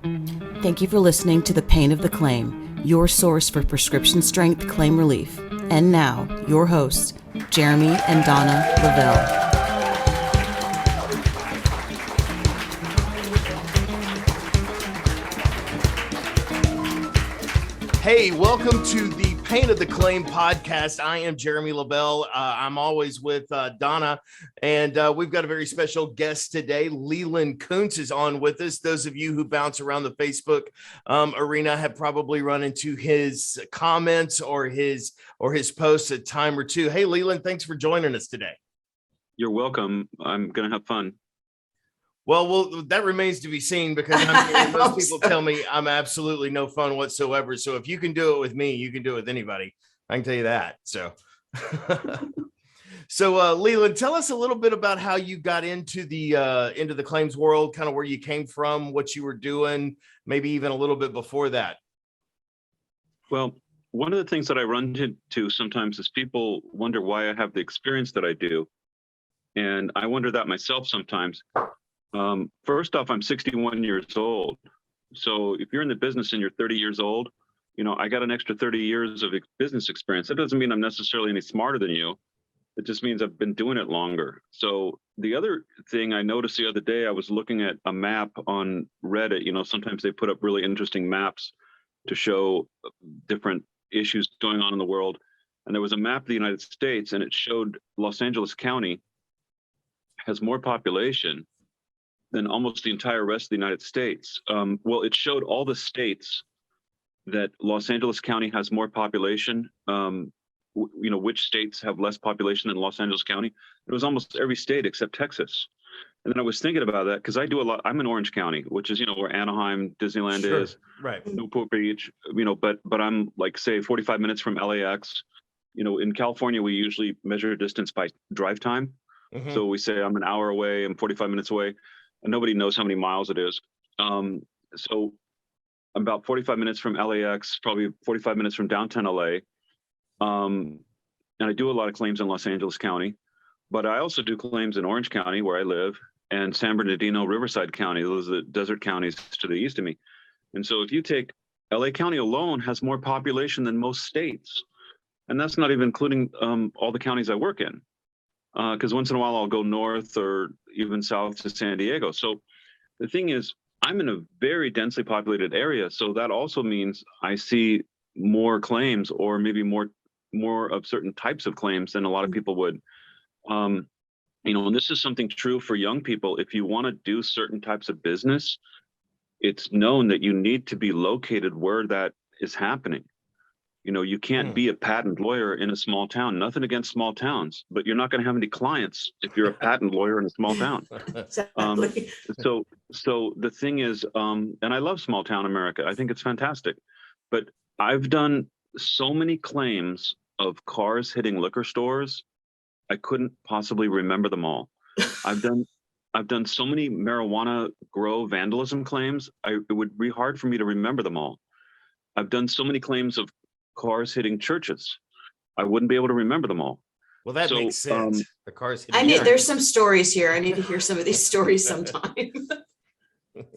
Thank you for listening to The Pain of the Claim, your source for prescription strength claim relief. And now, your hosts, Jeremy and Donna Lavelle. Hey, welcome to the Pain of the Claim podcast. I am Jeremy Lavelle. I'm always with Donna, and we've got a very special guest today. Leland Coontz is on with us. Those of you who bounce around the Facebook arena have probably run into his comments or his posts a time or two. Hey, Leland, thanks for joining us today. You're welcome. I'm going to have fun. Well, that remains to be seen, because most people tell me I'm absolutely no fun whatsoever. So if you can do it with me, you can do it with anybody. I can tell you that. So, Leland, tell us a little bit about how you got into the claims world, kind of where you came from, what you were doing, maybe even a little bit before that. Well, one of the things that I run into sometimes is people wonder why I have the experience that I do. And I wonder that myself sometimes. First off, I'm 61 years old. So if you're in the business and you're 30 years old, I got an extra 30 years of business experience. That doesn't mean I'm necessarily any smarter than you. It just means I've been doing it longer. So the other thing I noticed the other day, I was looking at a map on Reddit. Sometimes they put up really interesting maps to show different issues going on in the world. And there was a map of the United States, and it showed Los Angeles County has more population than almost the entire rest of the United States. Well, it showed all the states that Los Angeles County has more population, which states have less population than Los Angeles County. It was almost every state except Texas. And then I was thinking about that because I do a lot. I'm in Orange County, which is, where Anaheim, Disneyland is, right? Newport Beach, but I'm like, say, 45 minutes from LAX. In California, we usually measure distance by drive time. Mm-hmm. So we say I'm an hour away, I'm 45 minutes away. And nobody knows how many miles it is. So I'm about 45 minutes from LAX, probably 45 minutes from downtown LA. And I do a lot of claims in Los Angeles County, but I also do claims in Orange County, where I live, and San Bernardino, Riverside County. Those are the desert counties to the east of me. And so if you take LA County alone, has more population than most states. And that's not even including all the counties I work in. Because once in a while I'll go north or even south to San Diego. So the thing is, I'm in a very densely populated area. So that also means I see more claims, or maybe more of certain types of claims than a lot of people would. And this is something true for young people. If you want to do certain types of business, it's known that you need to be located where that is happening. You can't be a patent lawyer in a small town. Nothing against small towns, but you're not going to have any clients if you're a patent lawyer in a small town. Exactly. So the thing is, and I love small town America. I think it's fantastic. But I've done so many claims of cars hitting liquor stores, I couldn't possibly remember them all. I've done so many marijuana grow vandalism claims. It would be hard for me to remember them all. I've done so many claims of cars hitting churches. I wouldn't be able to remember them all. Well, that makes sense. The cars hitting there's some stories here. I need to hear some of these stories sometime.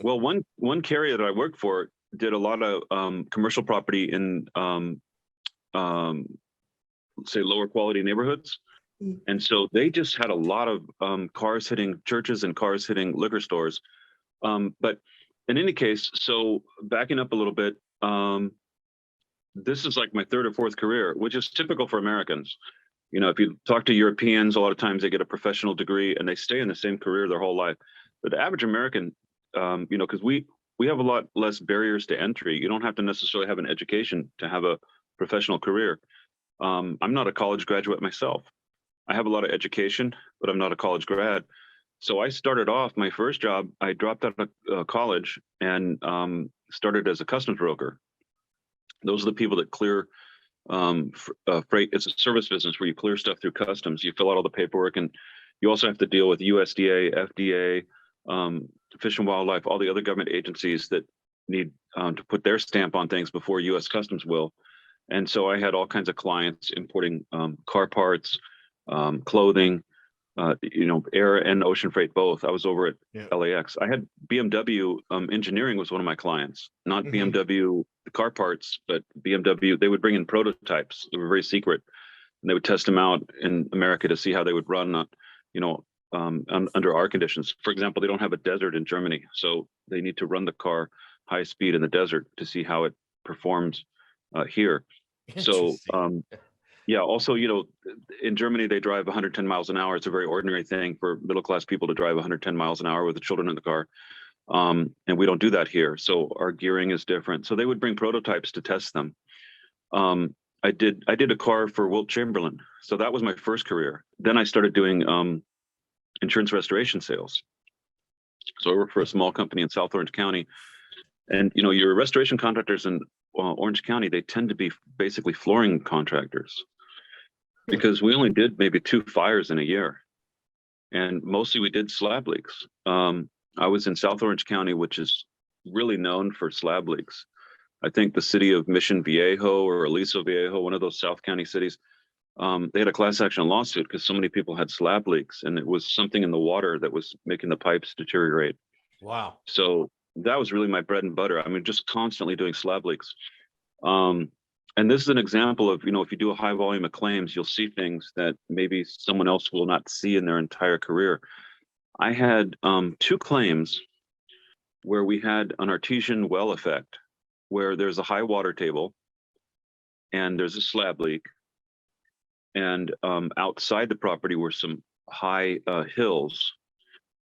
Well, one carrier that I worked for did a lot of commercial property in say lower quality neighborhoods. And so they just had a lot of cars hitting churches and cars hitting liquor stores. But in any case, so backing up a little bit, this is like my third or fourth career, which is typical for Americans. If you talk to Europeans, a lot of times they get a professional degree and they stay in the same career their whole life. But the average American, because we have a lot less barriers to entry. You don't have to necessarily have an education to have a professional career. I'm not a college graduate myself. I have a lot of education, but I'm not a college grad. So I started off my first job. I dropped out of college and started as a customs broker. Those are the people that clear freight. It's a service business where you clear stuff through customs. You fill out all the paperwork, and you also have to deal with USDA, FDA, Fish and Wildlife, all the other government agencies that need to put their stamp on things before U.S. Customs will. And so I had all kinds of clients importing car parts, clothing, air and ocean freight both. I was over at Yeah. LAX. I had BMW engineering was one of my clients, not Mhm. BMW car parts, but BMW. They would bring in prototypes. They were very secret, and they would test them out in America to see how they would run, under our conditions. For example, they don't have a desert in Germany, so they need to run the car high speed in the desert to see how it performs here. So Interesting. yeah, also, in Germany, they drive 110 miles an hour. It's a very ordinary thing for middle class people to drive 110 miles an hour with the children in the car. And we don't do that here. So our gearing is different. So they would bring prototypes to test them. I did a car for Wilt Chamberlain. So that was my first career. Then I started doing insurance restoration sales. So I worked for a small company in South Orange County. And, your restoration contractors in Orange County, they tend to be basically flooring contractors, because we only did maybe 2 fires in a year, and mostly we did slab leaks. I was in South Orange County, which is really known for slab leaks. I think the city of Mission Viejo or Aliso Viejo, one of those South County cities, they had a class action lawsuit because so many people had slab leaks, and it was something in the water that was making the pipes deteriorate. Wow. So that was really my bread and butter. I mean, just constantly doing slab leaks. And this is an example of, if you do a high volume of claims, you'll see things that maybe someone else will not see in their entire career. I had 2 claims where we had an artesian well effect, where there's a high water table and there's a slab leak. And outside the property were some high hills.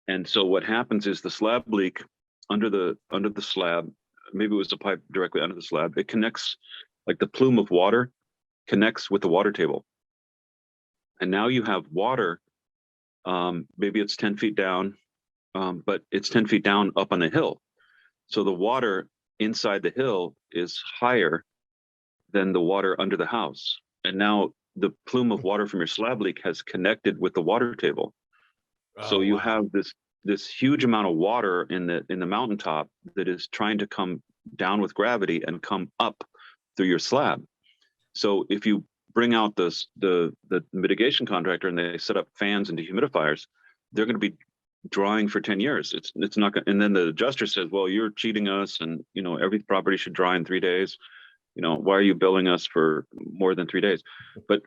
And so what happens is the slab leak under the slab, maybe it was a pipe directly under the slab, it connects, like the plume of water connects with the water table. And now you have water, maybe it's 10 feet down, but it's 10 feet down up on the hill. So the water inside the hill is higher than the water under the house. And now the plume of water from your slab leak has connected with the water table. So you have this huge amount of water in the mountaintop that is trying to come down with gravity and come up through your slab. So if you bring out the mitigation contractor and they set up fans and dehumidifiers, they're going to be drying for 10 years. It's not going. And then the adjuster says, well, you're cheating us, and every property should dry in 3 days. Why are you billing us for more than 3 days? But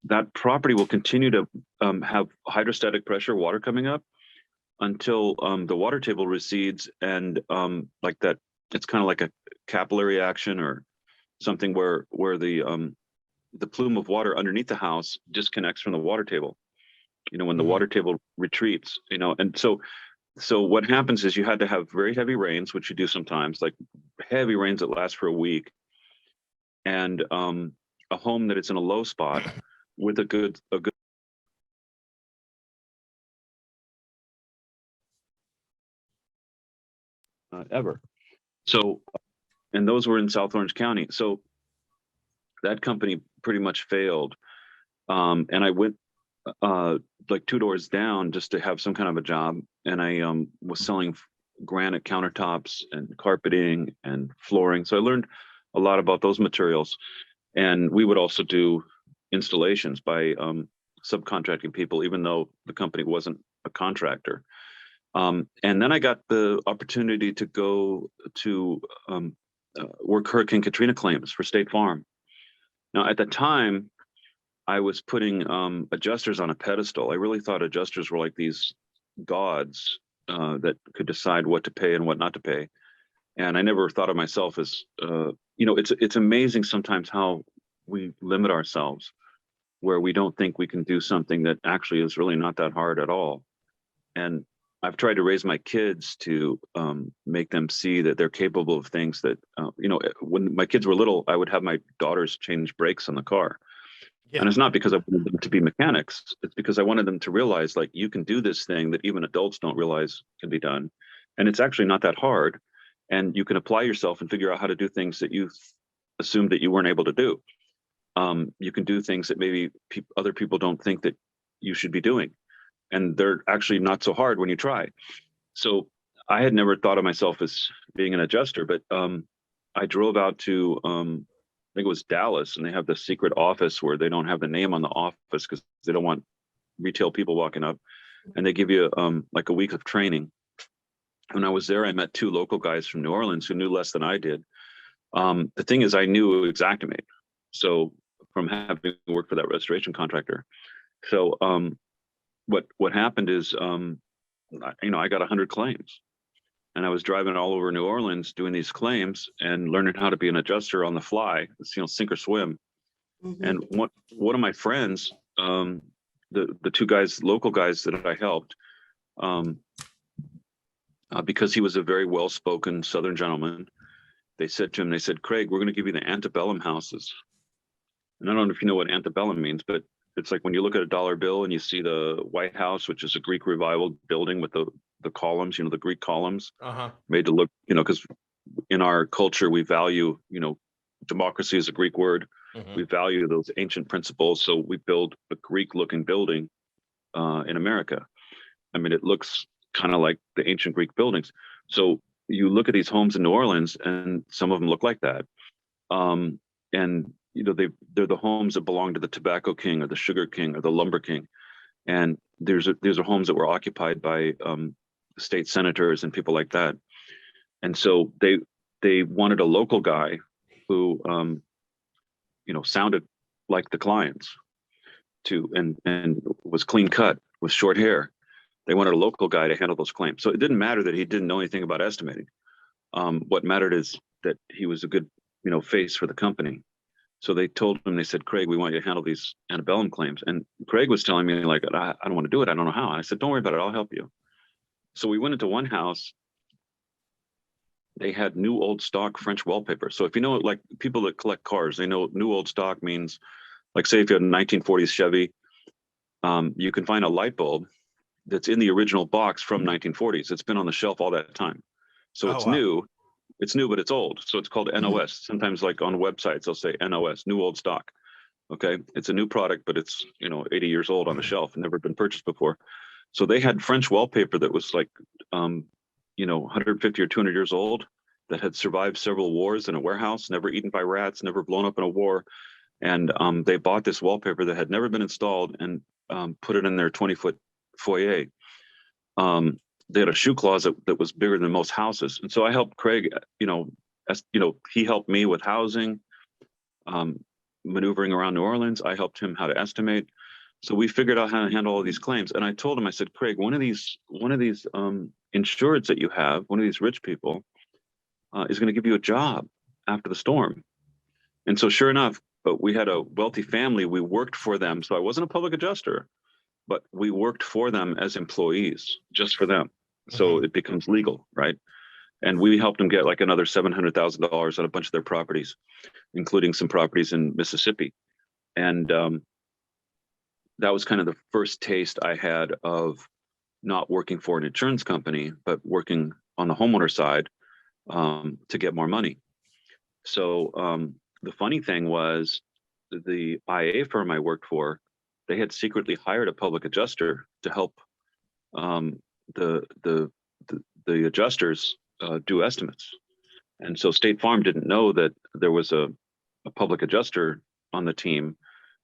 that property will continue to have hydrostatic pressure, water coming up, until the water table recedes, and like that, it's kind of like a capillary action or something where the plume of water underneath the house disconnects from the water table. When the water table retreats, and so what happens is you had to have very heavy rains, which you do sometimes, like heavy rains that last for a week, and a home that is in a low spot with a good ever. So, and those were in South Orange County. So that company pretty much failed. And I went like 2 doors down just to have some kind of a job. And I was selling granite countertops and carpeting and flooring. So I learned a lot about those materials. And we would also do installations by subcontracting people, even though the company wasn't a contractor. And then I got the opportunity to go to work Hurricane Katrina claims for State Farm. Now, at the time, I was putting adjusters on a pedestal. I really thought adjusters were like these gods that could decide what to pay and what not to pay. And I never thought of myself as, it's amazing sometimes how we limit ourselves, where we don't think we can do something that actually is really not that hard at all. And I've tried to raise my kids to make them see that they're capable of things that, when my kids were little, I would have my daughters change brakes on the car. Yeah. And it's not because I wanted them to be mechanics. It's because I wanted them to realize, like, you can do this thing that even adults don't realize can be done. And it's actually not that hard. And you can apply yourself and figure out how to do things that you assumed that you weren't able to do. You can do things that maybe other people don't think that you should be doing. And they're actually not so hard when you try. So I had never thought of myself as being an adjuster, but I drove out to, I think it was Dallas, and they have the secret office where they don't have the name on the office because they don't want retail people walking up, and they give you like a week of training. When I was there, I met two local guys from New Orleans who knew less than I did. The thing is, I knew Xactimate, so from having worked for that restoration contractor. So what happened is, I got 100 claims, and I was driving all over New Orleans doing these claims and learning how to be an adjuster on the fly. It's, sink or swim. Mhm. And one of my friends, the two guys, local guys that I helped, because he was a very well-spoken Southern gentleman, they said to him, Craig, we're going to give you the antebellum houses. And I don't know if you know what antebellum means, but it's like when you look at a dollar bill and you see the White House, which is a Greek revival building with the columns, the Greek columns, made to look, because in our culture, we value, democracy is a Greek word. We value those ancient principles. So we build a Greek looking building in America. I mean, it looks kind of like the ancient Greek buildings. So you look at these homes in New Orleans, and some of them look like that. And they're the homes that belong to the tobacco king or the sugar king or the lumber king. And these are homes that were occupied by state senators and people like that. And so they wanted a local guy who sounded like the clients and was clean cut with short hair. They wanted a local guy to handle those claims. So it didn't matter that he didn't know anything about estimating. What mattered is that he was a good, face for the company. So they told him, they said, Craig, we want you to handle these antebellum claims. And Craig was telling me, like, I don't want to do it. I don't know how. And I said, don't worry about it. I'll help you. So we went into one house. They had new old stock French wallpaper. So if you know, like people that collect cars, they know new old stock means, like, say if you had a 1940s Chevy, you can find a light bulb that's in the original box from 1940s. It's been on the shelf all that time. So it's new. It's new, but it's old. So it's called NOS. Sometimes, like on websites, they'll say NOS, new old stock. Okay. It's a new product, but it's, 80 years old on the shelf and never been purchased before. So they had French wallpaper that was like, 150 or 200 years old, that had survived several wars in a warehouse, never eaten by rats, never blown up in a war. And they bought this wallpaper that had never been installed and put it in their 20-foot foyer. They had a shoe closet that was bigger than most houses. And so I helped Craig, he helped me with housing, maneuvering around New Orleans. I helped him how to estimate. So we figured out how to handle all these claims. And I told him, I said, Craig, one of these insureds that you have, one of these rich people, is going to give you a job after the storm. And so sure enough, but we had a wealthy family. We worked for them. So I wasn't a public adjuster, but we worked for them as employees, just for them. So it becomes legal, right? And we helped them get like another $700,000 on a bunch of their properties, including some properties in Mississippi. And that was kind of the first taste I had of not working for an insurance company, but working on the homeowner side to get more money. So the funny thing was, the IA firm I worked for, they had secretly hired a public adjuster to help the adjusters do estimates. And so State Farm didn't know that there was a public adjuster on the team.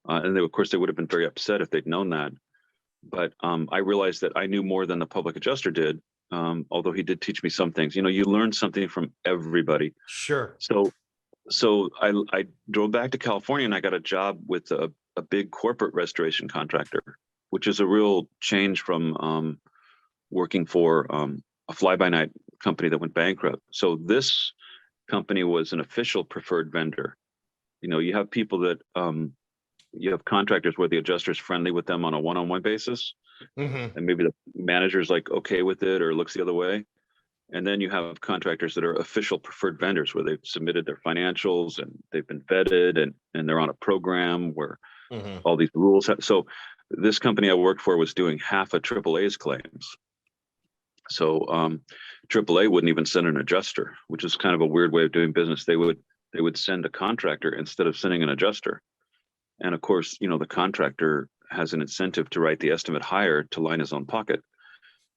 And of course, they would have been very upset if they'd known that. But I realized that I knew more than the public adjuster did, although he did teach me some things. You learn something from everybody. Sure. So I drove back to California, and I got a job with a big corporate restoration contractor, which is a real change from working for a fly-by-night company that went bankrupt. So this company was an official preferred vendor. You have people that you have contractors where the adjuster's friendly with them on a one-on-one basis, and maybe the manager's like okay with it or looks the other way. And then you have contractors that are official preferred vendors where they've submitted their financials and they've been vetted and they're on a program where all these rules. So this company I worked for was doing half of AAA's claims. So AAA wouldn't even send an adjuster, which is kind of a weird way of doing business. They would send a contractor instead of sending an adjuster. And of course, the contractor has an incentive to write the estimate higher to line his own pocket.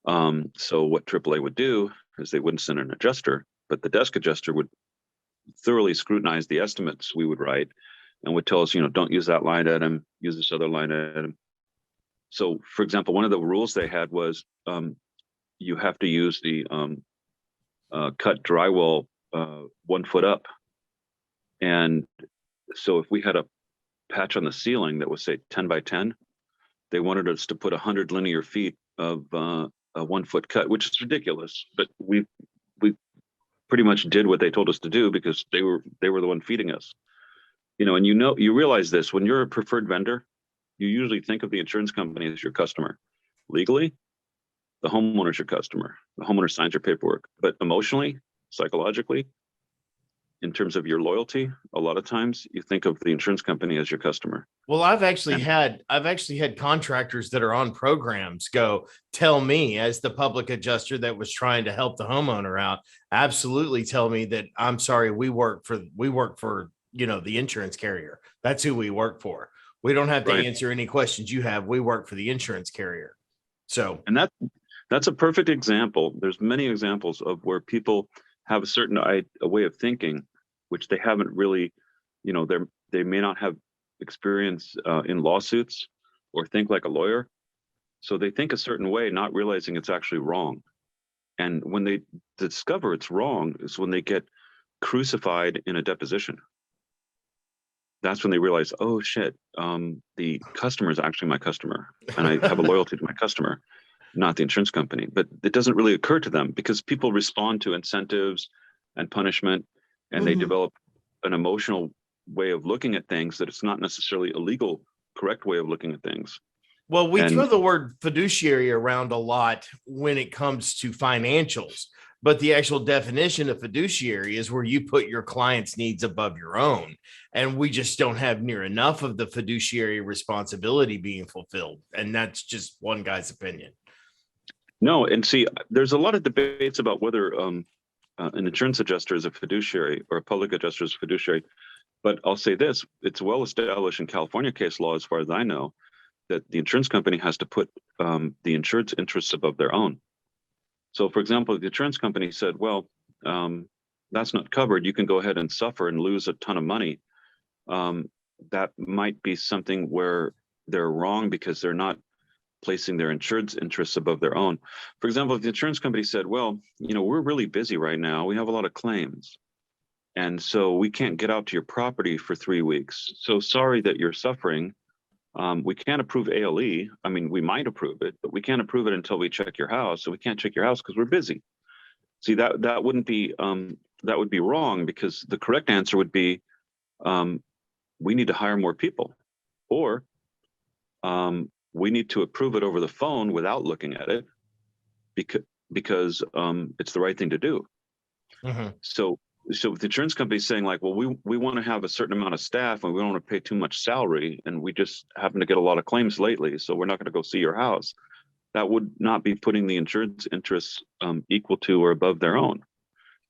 So what AAA would do is they wouldn't send an adjuster, but the desk adjuster would thoroughly scrutinize the estimates we would write and would tell us, don't use that line item, use this other line item. So, for example, one of the rules they had was you have to use the cut drywall 1 foot up. And so if we had a patch on the ceiling that was, say, 10 by 10, they wanted us to put 100 linear feet of a 1 foot cut, which is ridiculous. But we pretty much did what they told us to do because they were the one feeding us. And you realize this when you're a preferred vendor, you usually think of the insurance company as your customer. Legally, the homeowner's your customer. The homeowner signs your paperwork. But emotionally, psychologically, in terms of your loyalty, a lot of times you think of the insurance company as your customer. Well, I've actually had contractors that are on programs tell me, as the public adjuster that was trying to help the homeowner out, absolutely tell me that, I'm sorry, we work for the insurance carrier. That's who we work for. We don't have to answer any questions you have. We work for the insurance carrier. So, and that's a perfect example. There's many examples of where people have a certain a way of thinking, which they haven't really, they may not have experience in lawsuits or think like a lawyer. So they think a certain way, not realizing it's actually wrong. And when they discover it's wrong is when they get crucified in a deposition. That's when they realize, oh shit, the customer is actually my customer, and I have a loyalty to my customer, not the insurance company. But it doesn't really occur to them because people respond to incentives and punishment, and they develop an emotional way of looking at things that it's not necessarily a legal, correct way of looking at things. Well, we throw the word fiduciary around a lot when it comes to financials, but the actual definition of fiduciary is where you put your client's needs above your own. And we just don't have near enough of the fiduciary responsibility being fulfilled. And that's just one guy's opinion. No, and see, there's a lot of debates about whether an insurance adjuster is a fiduciary or a public adjuster is a fiduciary. But I'll say this, it's well established in California case law, as far as I know, that the insurance company has to put the insured's interests above their own. So, for example, if the insurance company said, well, that's not covered, you can go ahead and suffer and lose a ton of money. That might be something where they're wrong because they're not placing their insured's interests above their own. For example, if the insurance company said, well, we're really busy right now, we have a lot of claims, and so we can't get out to your property for 3 weeks. So sorry that you're suffering. We can't approve ALE. I mean, we might approve it, but we can't approve it until we check your house. So we can't check your house because we're busy. See, that wouldn't be that would be wrong, because the correct answer would be we need to hire more people, or we need to approve it over the phone without looking at it because it's the right thing to do. So if the insurance company is saying like, well, we want to have a certain amount of staff and we don't want to pay too much salary, and we just happen to get a lot of claims lately, so we're not going to go see your house, that would not be putting the insurance interests equal to or above their own.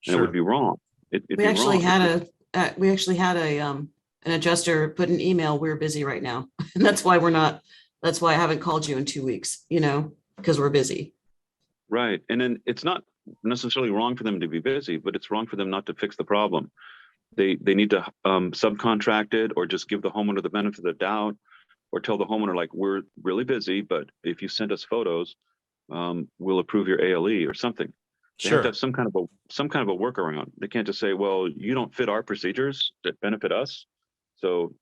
And it would be wrong. We actually had an adjuster put an email, we're busy right now. And that's why I haven't called you in 2 weeks, because we're busy. Right. And then it's not necessarily wrong for them to be busy, but it's wrong for them not to fix the problem. They need to subcontract it, or just give the homeowner the benefit of the doubt, or tell the homeowner, like, we're really busy, but if you send us photos, we'll approve your ALE or something. They have to have some kind of a workaround. They can't just say, well, you don't fit our procedures that benefit us, so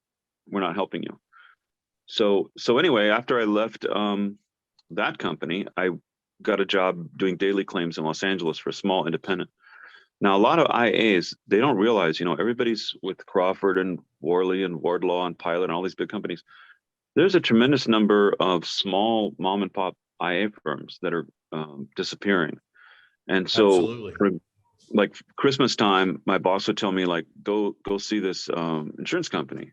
we're not helping you. So anyway, after I left that company, I got a job doing daily claims in Los Angeles for a small independent. Now, a lot of IAs, they don't realize, everybody's with Crawford and Worley and Wardlaw and Pilot and all these big companies. There's a tremendous number of small mom and pop IA firms that are disappearing. And so for, like, Christmas time, my boss would tell me, like, go see this insurance company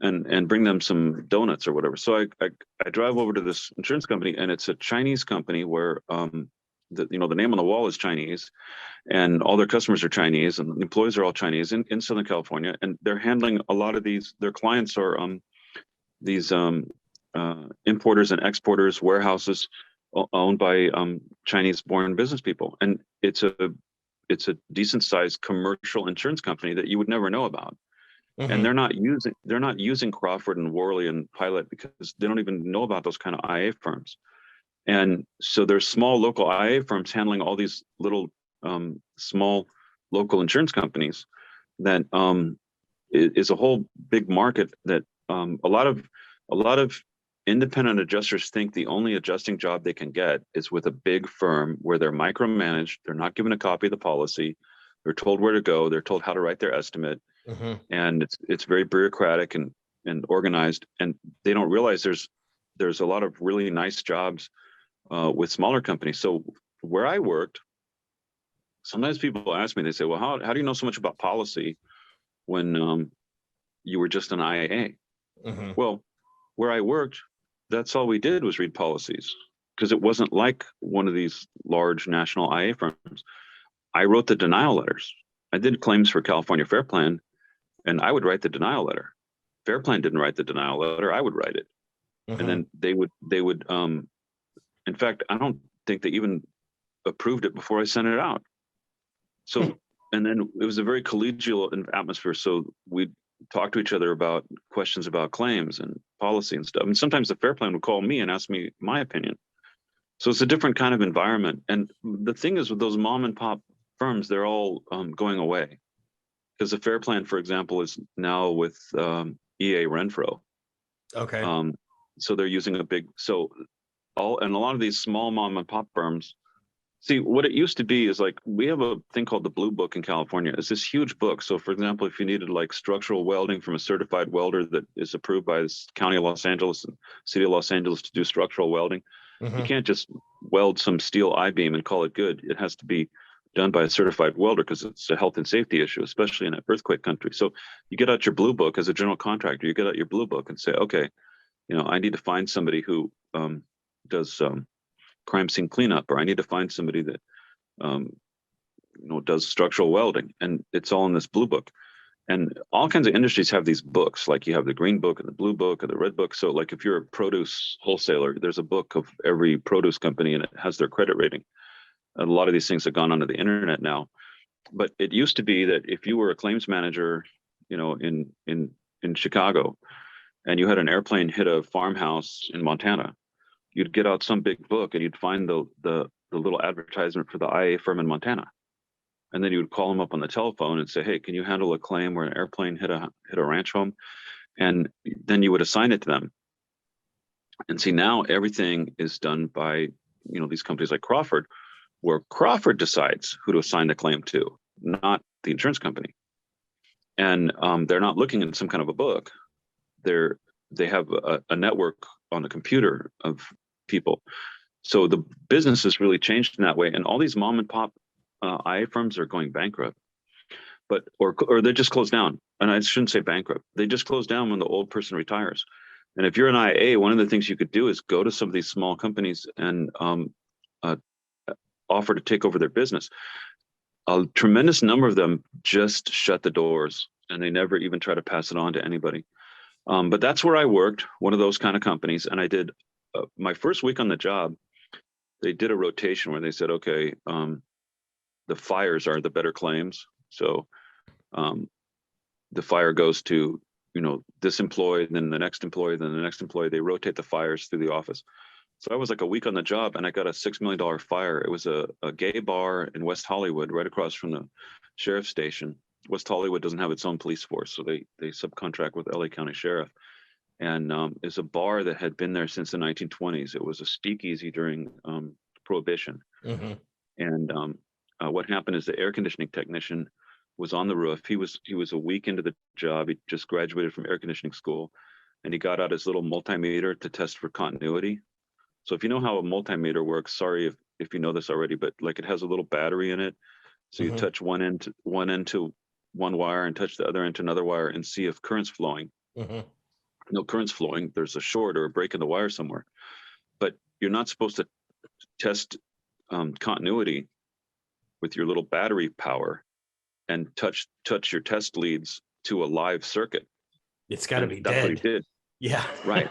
and bring them some donuts or whatever. So I drive over to this insurance company, and it's a Chinese company where the name on the wall is Chinese, and all their customers are Chinese, and the employees are all Chinese in Southern California, and they're handling a lot of these. Their clients are these importers and exporters, warehouses owned by Chinese-born business people, and it's a decent-sized commercial insurance company that you would never know about. And they're not using Crawford and Worley and Pilot because they don't even know about those kind of IA firms. And so there's small local IA firms handling all these little small local insurance companies that is a whole big market that a lot of independent adjusters think the only adjusting job they can get is with a big firm where they're micromanaged, they're not given a copy of the policy, they're told where to go, they're told how to write their estimate, and it's very bureaucratic and organized, and they don't realize there's a lot of really nice jobs with smaller companies. So where I worked, sometimes people ask me, they say, well, how do you know so much about policy when you were just an IA? Well, where I worked, that's all we did was read policies, because it wasn't like one of these large national IA firms. I wrote the denial letters. I did claims for California Fair Plan, and I would write the denial letter. Fair Plan didn't write the denial letter, I would write it. And then they would in fact, I don't think they even approved it before I sent it out. So and then it was a very collegial atmosphere, so we'd talk to each other about questions about claims and policy and stuff. And sometimes the Fair Plan would call me and ask me my opinion. So it's a different kind of environment. And the thing is, with those mom and pop firms, they're all going away, because the Fair Plan, for example, is now with EA Renfro. Okay. So they're using a lot of these small mom and pop firms. See, what it used to be is like, we have a thing called the Blue Book in California. It's this huge book. So for example, if you needed like structural welding from a certified welder that is approved by the County of Los Angeles and City of Los Angeles to do structural welding, you can't just weld some steel I-beam and call it good. It has to be done by a certified welder, because it's a health and safety issue, especially in an earthquake country. So you get out your Blue Book as a general contractor, you get out your Blue Book and say, okay, I need to find somebody who does crime scene cleanup, or I need to find somebody that does structural welding, and it's all in this Blue Book. And all kinds of industries have these books, like you have the Green Book and the Blue Book and the Red Book. So like if you're a produce wholesaler, there's a book of every produce company, and it has their credit rating. A lot of these things have gone onto the internet now, but it used to be that if you were a claims manager, in Chicago, and you had an airplane hit a farmhouse in Montana, you'd get out some big book and you'd find the little advertisement for the IA firm in Montana. And then you would call them up on the telephone and say, hey, can you handle a claim where an airplane hit a ranch home? And then you would assign it to them. And see, now everything is done by, these companies like Crawford, where Crawford decides who to assign the claim to, not the insurance company. And they're not looking at some kind of a book. They have a network on the computer of people. So the business has really changed in that way. And all these mom and pop IA firms are going bankrupt, or they just close down. And I shouldn't say bankrupt. They just close down when the old person retires. And if you're an IA, one of the things you could do is go to some of these small companies and offer to take over their business. A tremendous number of them just shut the doors, and they never even try to pass it on to anybody. But that's where I worked, one of those kind of companies. And I did my first week on the job, they did a rotation where they said, okay, the fires are the better claims. So the fire goes to, this employee, then the next employee, then the next employee. They rotate the fires through the office. So I was like a week on the job, and I got a $6 million fire. It was a gay bar in West Hollywood, right across from the sheriff's station. West Hollywood doesn't have its own police force, so they subcontract with LA County Sheriff. And it's a bar that had been there since the 1920s. It was a speakeasy during Prohibition. And what happened is the air conditioning technician was on the roof. He was a week into the job. He just graduated from air conditioning school, and he got out his little multimeter to test for continuity. So if you know how a multimeter works, sorry if you know this already, but like it has a little battery in it. So you touch one end to one wire and touch the other end to another wire and see if current's flowing. No current's flowing, there's a short or a break in the wire somewhere. But you're not supposed to test continuity with your little battery power and touch your test leads to a live circuit. It's got to be that's dead. what he did. Yeah. Right.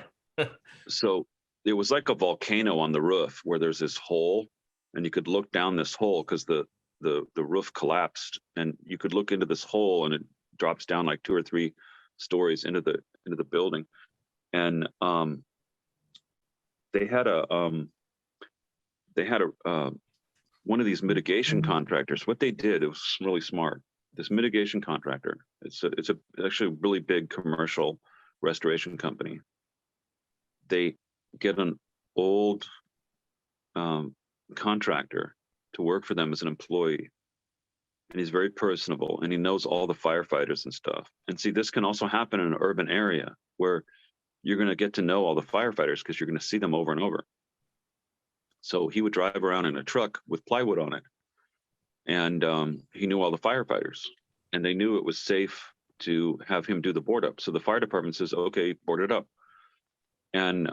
So it was like a volcano on the roof where there's this hole, and you could look down this hole because the roof collapsed, and you could look into this hole, and it drops down like 2 or 3 stories into the building, and they had a one of these mitigation contractors. What they did, it was really smart. This mitigation contractor, it's actually a really big commercial restoration company. They get an old contractor to work for them as an employee, and he's very personable, and he knows all the firefighters and stuff. And see, this can also happen in an urban area where you're going to get to know all the firefighters because you're going to see them over and over. So he would drive around in a truck with plywood on it, and he knew all the firefighters, and they knew it was safe to have him do the board up. So the fire department says, okay, board it up. And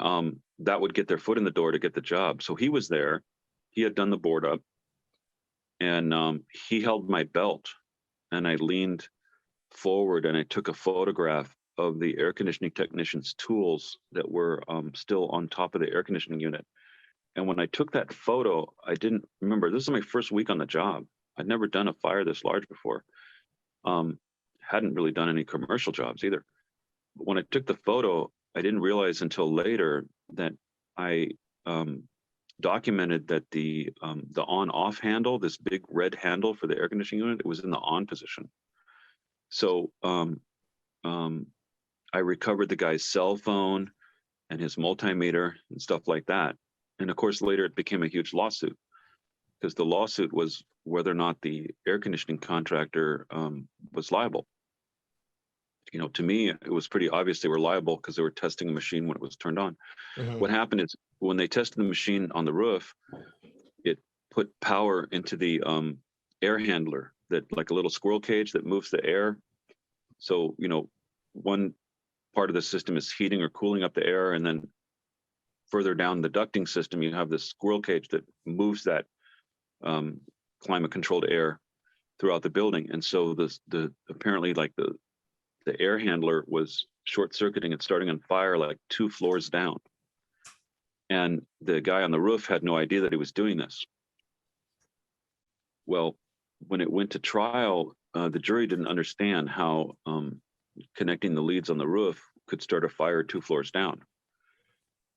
that would get their foot in the door to get the job. So he was there, he had done the board up, and he held my belt, and I leaned forward and I took a photograph of the air conditioning technician's tools that were still on top of the air conditioning unit. And when I took that photo, I didn't remember, this is my first week on the job. I'd never done a fire this large before. Hadn't really done any commercial jobs either. But when I took the photo, I didn't realize until later that I documented that the on-off handle, this big red handle for the air conditioning unit, it was in the on position. So I recovered the guy's cell phone and his multimeter and stuff like that. And of course, later it became a huge lawsuit, because the lawsuit was whether or not the air conditioning contractor was liable. You know, to me, it was pretty obvious they were liable because they were testing a machine when it was turned on. Mm-hmm. What happened is when they tested the machine on the roof, it put power into the air handler, that like a little squirrel cage that moves the air. So, you know, one part of the system is heating or cooling up the air, and then further down the ducting system, you have this squirrel cage that moves that climate controlled air throughout the building. And so the apparently like the air handler was short circuiting and starting on fire like 2 floors down. And the guy on the roof had no idea that he was doing this. Well, when it went to trial, the jury didn't understand how connecting the leads on the roof could start a fire 2 floors down.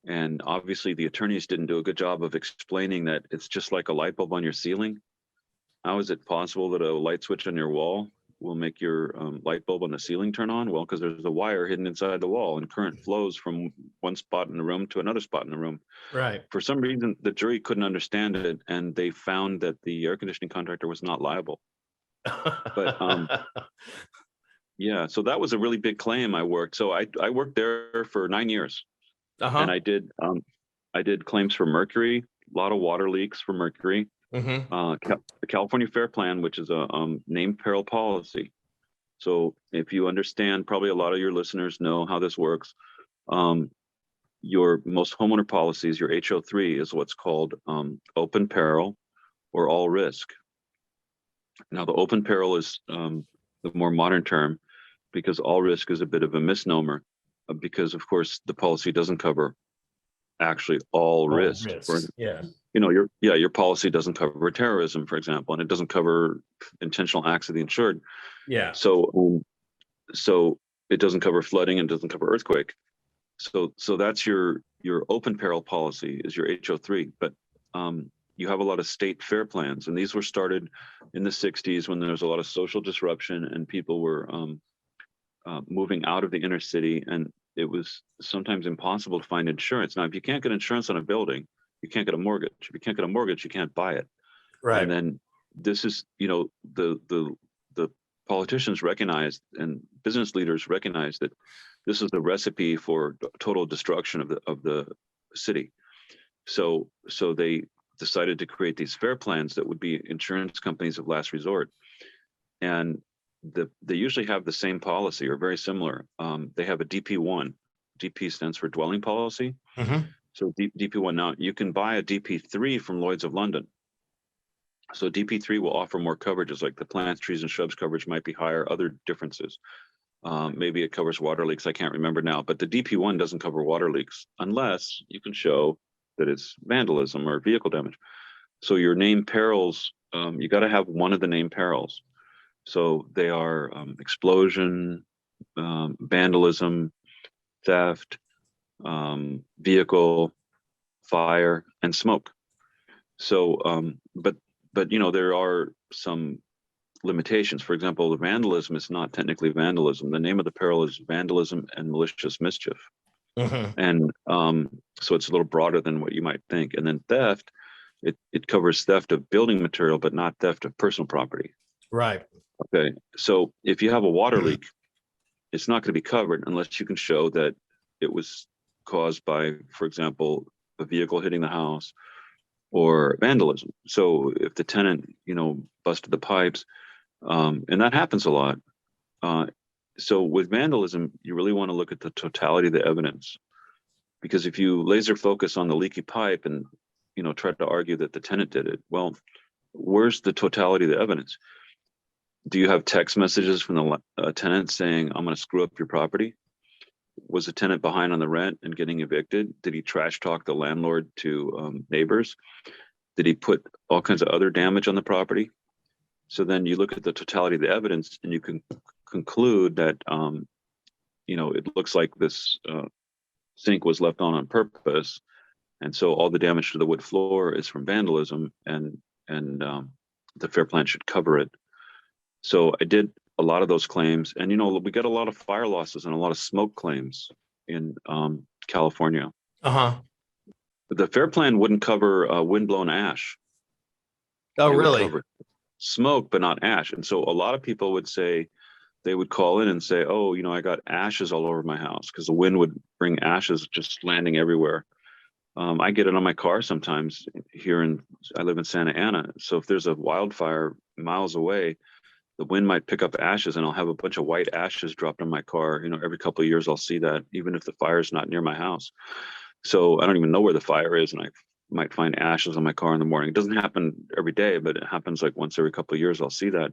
And obviously the attorneys didn't do a good job of explaining that it's just like a light bulb on your ceiling. How is it possible that a light switch on your wall will make your light bulb on the ceiling turn on? Well, because there's a wire hidden inside the wall, and current flows from one spot in the room to another spot in the room. Right. For some reason, the jury couldn't understand it, and they found that the air conditioning contractor was not liable. But yeah, so that was a really big claim I worked. So I worked there for 9 years. And I did claims for mercury, a lot of water leaks for mercury. Mm-hmm. The California Fair Plan, which is a named peril policy. So if you understand, probably a lot of your listeners know how this works. Your most homeowner policies, your HO3, is what's called open peril or all risk. Now, the open peril is the more modern term, because all risk is a bit of a misnomer. Because of course the policy doesn't cover actually all risk. Yeah. You know, your policy doesn't cover terrorism, for example, and it doesn't cover intentional acts of the insured. Yeah. So it doesn't cover flooding and doesn't cover earthquake. So that's your open peril policy is your HO3. But you have a lot of state fair plans, and these were started in the 60s when there was a lot of social disruption and people were moving out of the inner city, and it was sometimes impossible to find insurance. Now, if you can't get insurance on a building, you can't get a mortgage. If you can't get a mortgage, you can't buy it. Right. And then this is, you know, the politicians recognized and business leaders recognized that this is the recipe for total destruction of the city. So they decided to create these fair plans that would be insurance companies of last resort. And they usually have the same policy or very similar. They have a DP1. DP stands for dwelling policy. Mm-hmm. So DP1, now you can buy a DP3 from Lloyd's of London. So DP3 will offer more coverages, like the plants, trees, and shrubs coverage might be higher, other differences. Maybe it covers water leaks, I can't remember now, but the DP1 doesn't cover water leaks unless you can show that it's vandalism or vehicle damage. So your named perils, you got to have one of the named perils. So they are explosion, vandalism, theft, vehicle, fire, and smoke. So, but there are some limitations. For example, the vandalism is not technically vandalism. The name of the peril is vandalism and malicious mischief. And so it's a little broader than what you might think. And then theft, it covers theft of building material, but not theft of personal property. Right. Okay. So if you have a water leak, it's not going to be covered unless you can show that it was caused by, for example, a vehicle hitting the house or vandalism. So if the tenant, busted the pipes, and that happens a lot. So with vandalism, you really want to look at the totality of the evidence, because if you laser focus on the leaky pipe and, try to argue that the tenant did it, well, where's the totality of the evidence? Do you have text messages from the tenant saying, I'm going to screw up your property? Was the tenant behind on the rent and getting evicted? Did he trash talk the landlord to neighbors? Did he put all kinds of other damage on the property? So then you look at the totality of the evidence and you can conclude that, it looks like this sink was left on purpose. And so all the damage to the wood floor is from vandalism, and the fair plan should cover it. So I did a lot of those claims, and we got a lot of fire losses and a lot of smoke claims in California. The fair plan wouldn't cover windblown ash. Oh, really? Cover smoke, but not ash. And so a lot of people would say, they would call in and say, oh, I got ashes all over my house, because the wind would bring ashes just landing everywhere. I get it on my car sometimes I live in Santa Ana. So if there's a wildfire miles away, the wind might pick up ashes, and I'll have a bunch of white ashes dropped on my car. Every couple of years I'll see that, even if the fire's not near my house. So I don't even know where the fire is, and I might find ashes on my car in the morning. It doesn't happen every day, but it happens like once every couple of years I'll see that.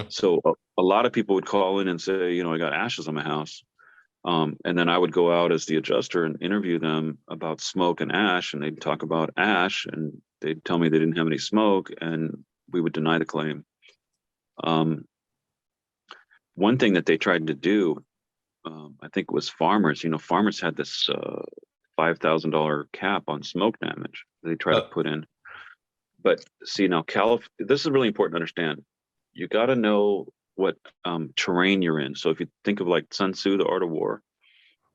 So a lot of people would call in and say, I got ashes on my house. And then I would go out as the adjuster and interview them about smoke and ash, and they'd talk about ash, and they'd tell me they didn't have any smoke, and we would deny the claim. One thing that they tried to do, I think it was farmers. Farmers had this $5,000 cap on smoke damage they try to put in. But see, now this is really important to understand. You got to know what terrain you're in. So if you think of like Sun Tzu, the Art of War,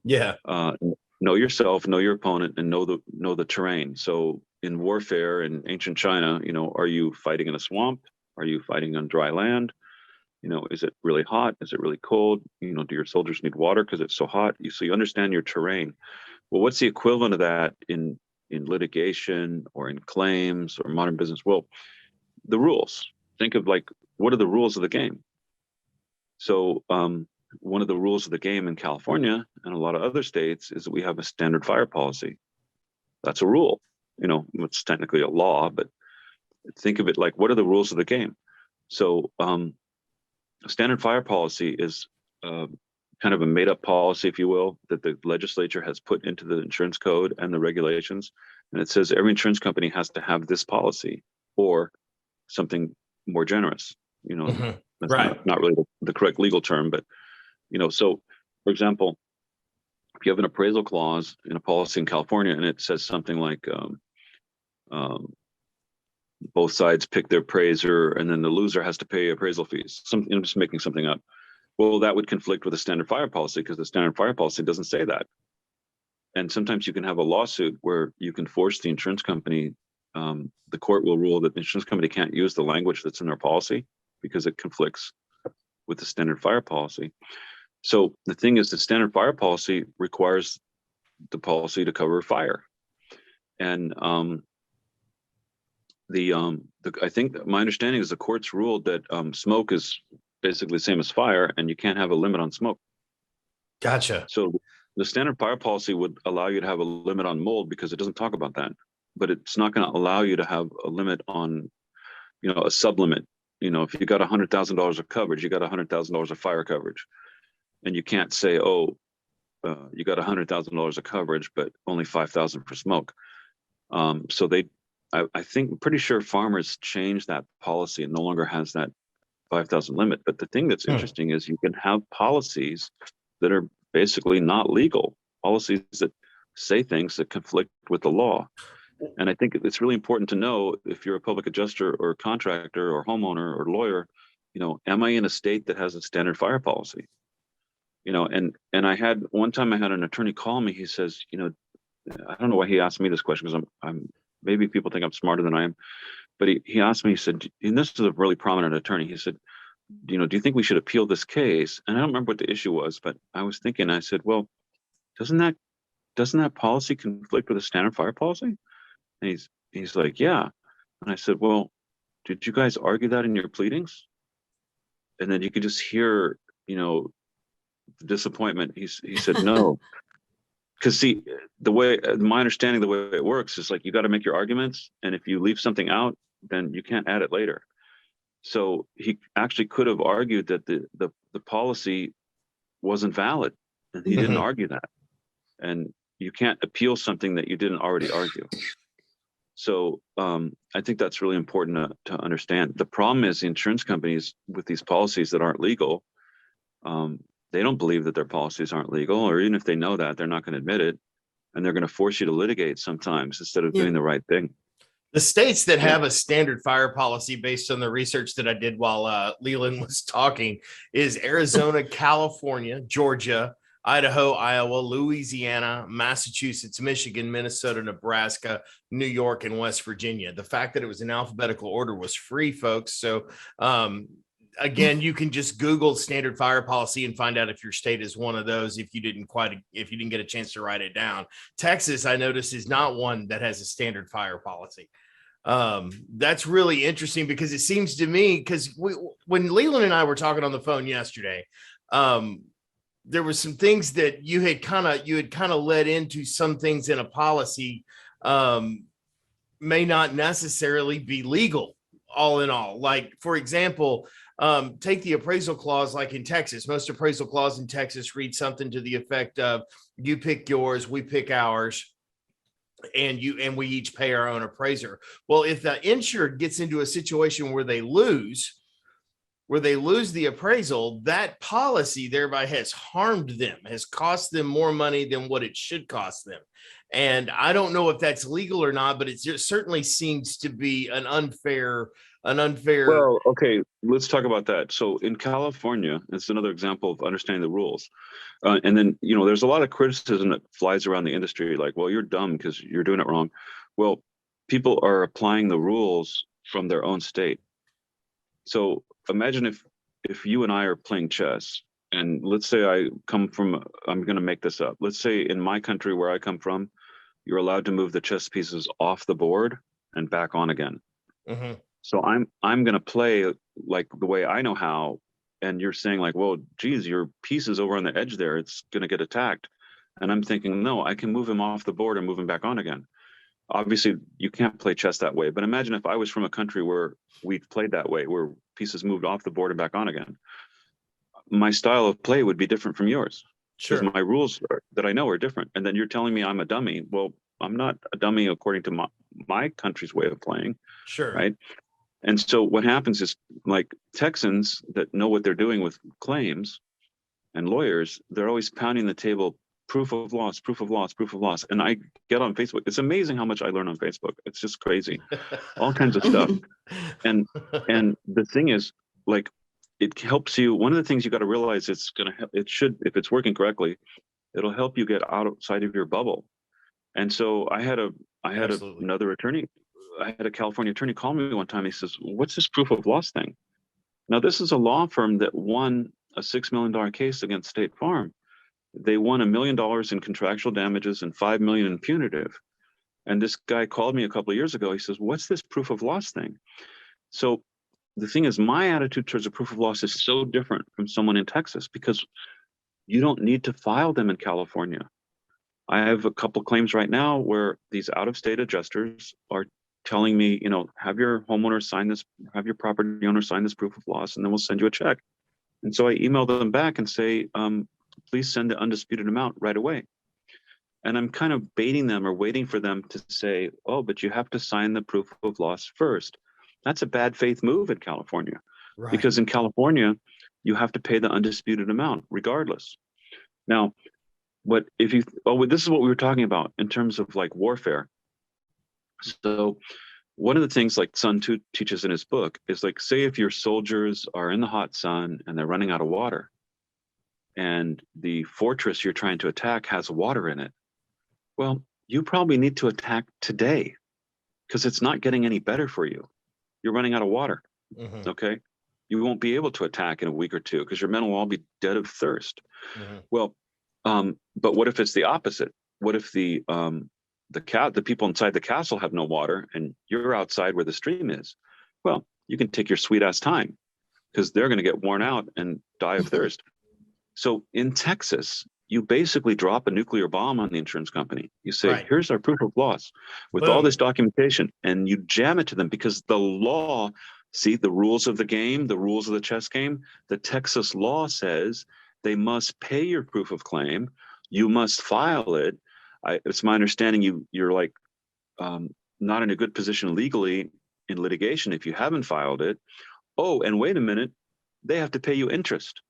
know yourself, know your opponent, and know the terrain. So in warfare in ancient China, are you fighting in a swamp? Are you fighting on dry land? Is it really hot? Is it really cold? Do your soldiers need water because it's so hot? So you understand your terrain. Well, what's the equivalent of that in litigation or in claims or modern business? Well, the rules. Think of like, what are the rules of the game? So one of the rules of the game in California and a lot of other states is that we have a standard fire policy. That's a rule. It's technically a law, but think of it like, what are the rules of the game? So standard fire policy is kind of a made-up policy, if you will, that the legislature has put into the insurance code and the regulations. And it says every insurance company has to have this policy or something more generous. That's Right. not really the correct legal term, but, so for example, if you have an appraisal clause in a policy in California and it says something like both sides pick their appraiser and then the loser has to pay appraisal fees. I'm just making something up. Well, that would conflict with the standard fire policy because the standard fire policy doesn't say that. And sometimes you can have a lawsuit where you can force the insurance company, the court will rule that the insurance company can't use the language that's in their policy because it conflicts with the standard fire policy. So the thing is, the standard fire policy requires the policy to cover fire. And I think my understanding is the courts ruled that smoke is basically the same as fire, and you can't have a limit on smoke. Gotcha. So the standard fire policy would allow you to have a limit on mold because it doesn't talk about that, but it's not going to allow you to have a limit on, a sublimit. If you got $100,000 of coverage, you got $100,000 of fire coverage, and you can't say, you got $100,000 of coverage, but only $5,000 for smoke. So I think, I'm pretty sure farmers changed that policy and no longer has that 5,000 limit. But the thing that's interesting is you can have policies that are basically not legal, policies that say things that conflict with the law. And I think it's really important to know, if you're a public adjuster or contractor or homeowner or lawyer, am I in a state that has a standard fire policy? And I had one time I had an attorney call me. He says, I don't know why he asked me this question, because I'm maybe people think I'm smarter than I am, but he asked me, he said, and this is a really prominent attorney. He said, do you think we should appeal this case? And I don't remember what the issue was, but I was thinking, I said, well, doesn't that policy conflict with the standard fire policy? And he's like, yeah. And I said, well, did you guys argue that in your pleadings? And then you could just hear, the disappointment. He said, no. Because see, my understanding, the way it works is like, you got to make your arguments. And if you leave something out, then you can't add it later. So he actually could have argued that the policy wasn't valid, and he didn't argue that. And you can't appeal something that you didn't already argue. So I think that's really important to understand. The problem is the insurance companies with these policies that aren't legal, they don't believe that their policies aren't legal, or even if they know that, they're not going to admit it. And they're going to force you to litigate sometimes instead of doing the right thing. The states that have a standard fire policy, based on the research that I did while Leland was talking, is Arizona, California, Georgia, Idaho, Iowa, Louisiana, Massachusetts, Michigan, Minnesota, Nebraska, New York, and West Virginia. The fact that it was in alphabetical order was free, folks. So again, you can just Google standard fire policy and find out if your state is one of those, if you didn't get a chance to write it down. Texas, I noticed, is not one that has a standard fire policy. That's really interesting, because it seems to me, because when Leland and I were talking on the phone yesterday, there were some things that you had kind of led into some things in a policy may not necessarily be legal all in all. Like, for example, take the appraisal clause, like in Texas. Most appraisal clause in Texas read something to the effect of, you pick yours, we pick ours, and we each pay our own appraiser. Well, if the insured gets into a situation where they lose the appraisal, that policy thereby has harmed them, has cost them more money than what it should cost them. And I don't know if that's legal or not, but it certainly seems to be an unfair. Well, okay, let's talk about that. So in California, it's another example of understanding the rules. And then, there's a lot of criticism that flies around the industry, like, well, you're dumb because you're doing it wrong. Well, people are applying the rules from their own state. So imagine if you and I are playing chess, and let's say I'm going to make this up. Let's say in my country where I come from, you're allowed to move the chess pieces off the board and back on again. Mm-hmm. So I'm going to play like the way I know how, and you're saying like, well, geez, your piece is over on the edge there, it's going to get attacked. And I'm thinking, no, I can move him off the board and move him back on again. Obviously, you can't play chess that way. But imagine if I was from a country where we played that way, where pieces moved off the board and back on again. My style of play would be different from yours. Sure. Because my rules that I know are different. And then you're telling me I'm a dummy. Well, I'm not a dummy according to my country's way of playing. Sure. Right. And so what happens is, like, Texans that know what they're doing with claims and lawyers, they're always pounding the table, proof of loss, proof of loss, proof of loss. And I get on Facebook. It's amazing how much I learn on Facebook. It's just crazy. All kinds of stuff. And the thing is, like, it helps you. One of the things you got to realize, if it's working correctly, it'll help you get outside of your bubble. And so I had another attorney. I had a California attorney call me one time. He says, what's this proof of loss thing? Now, this is a law firm that won a $6 million case against State Farm. They won $1 million in contractual damages and $5 million in punitive. And this guy called me a couple of years ago. He says, what's this proof of loss thing? So the thing is, my attitude towards a proof of loss is so different from someone in Texas, because you don't need to file them in California. I have a couple claims right now where these out-of-state adjusters are telling me, have your homeowner sign this, have your property owner sign this proof of loss, and then we'll send you a check. And so I email them back and say, please send the undisputed amount right away. And I'm kind of baiting them or waiting for them to say, oh, but you have to sign the proof of loss first. That's a bad faith move in California. Right. Because in California, you have to pay the undisputed amount regardless. Now, this is what we were talking about in terms of like warfare. So one of the things like Sun Tzu teaches in his book is like, say if your soldiers are in the hot sun and they're running out of water, and the fortress you're trying to attack has water in it, well, you probably need to attack today because it's not getting any better for you. You're running out of water. Mm-hmm. Okay. You won't be able to attack in a week or two because your men will all be dead of thirst. Mm-hmm. Well, but what if it's the opposite? What if the people inside the castle have no water and you're outside where the stream is? Well, you can take your sweet ass time because they're going to get worn out and die of thirst. So in Texas, you basically drop a nuclear bomb on the insurance company. You say, Right. Here's our proof of loss with all this documentation, and you jam it to them because the law, see the rules of the game, the rules of the chess game, the Texas law says they must pay your proof of claim. You must file it. It's my understanding you're like not in a good position legally in litigation if you haven't filed it. Oh, and wait a minute, they have to pay you interest.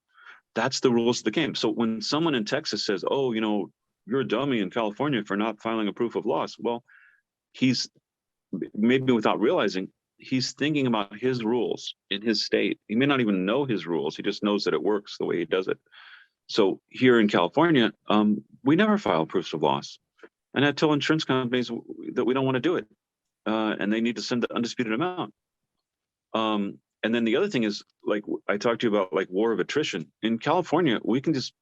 That's the rules of the game. So when someone in Texas says, oh, you're a dummy in California for not filing a proof of loss, well, he's maybe without realizing he's thinking about his rules in his state. He may not even know his rules. He just knows that it works the way he does it. So here in California, we never file proofs of loss. And I tell insurance companies that we don't want to do it. And they need to send the undisputed amount. And then the other thing is, like I talked to you about, like war of attrition. In California, we can just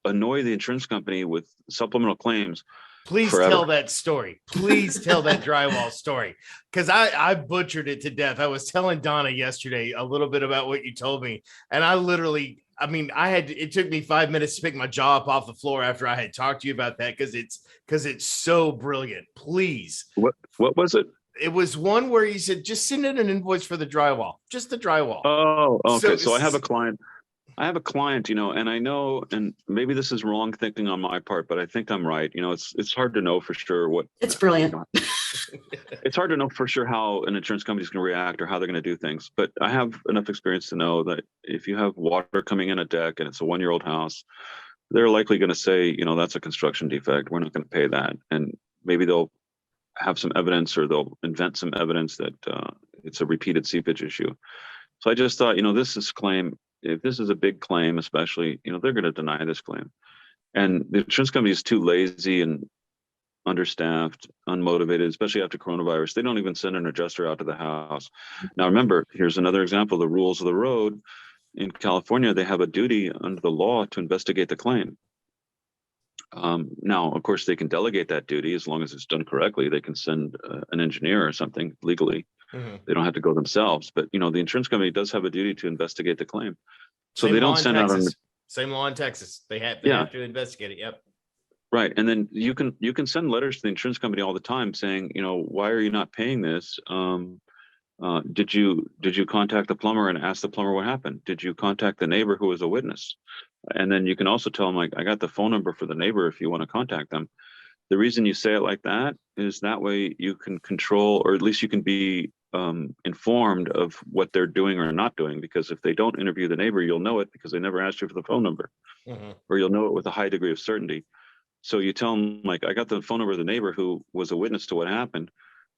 annoy the insurance company with supplemental claims. Please forever. tell that story. Please tell that drywall story, because I butchered it to death. I was telling Donna yesterday a little bit about what you told me, and it took me 5 minutes to pick my jaw up off the floor after I had talked to you about that because it's so brilliant. Please. What was it? It was one where you said, just send in an invoice for the drywall, just the drywall. Oh, okay. So I have a client, and I know, and maybe this is wrong thinking on my part, but I think I'm right. It's hard to know for sure what. It's brilliant. It's hard to know for sure how an insurance company is going to react or how they're going to do things. But I have enough experience to know that if you have water coming in a deck and it's a 1-year-old house, they're likely going to say, that's a construction defect. We're not going to pay that. And maybe they'll have some evidence, or they'll invent some evidence that it's a repeated seepage issue. So I just thought, if this is a big claim, especially, they're going to deny this claim. And the insurance company is too lazy and understaffed, unmotivated, especially after coronavirus. They don't even send an adjuster out to the house. Now, remember, here's another example, the rules of the road. In California, they have a duty under the law to investigate the claim. Now, of course, they can delegate that duty as long as it's done correctly. They can send an engineer or something legally. Mm-hmm. They don't have to go themselves. But, the insurance company does have a duty to investigate the claim. So they don't send out same law in Texas. They have to investigate it. Yep. Right. And then you can send letters to the insurance company all the time saying, why are you not paying this? Did you contact the plumber and ask the plumber what happened? Did you contact the neighbor who was a witness? And then you can also tell them, like, I got the phone number for the neighbor if you want to contact them. The reason you say it like that is that way you can control, or at least you can be informed of what they're doing or not doing. Because if they don't interview the neighbor, you'll know it because they never asked you for the phone number, mm-hmm. or you'll know it with a high degree of certainty. So you tell them, like, I got the phone number of the neighbor who was a witness to what happened.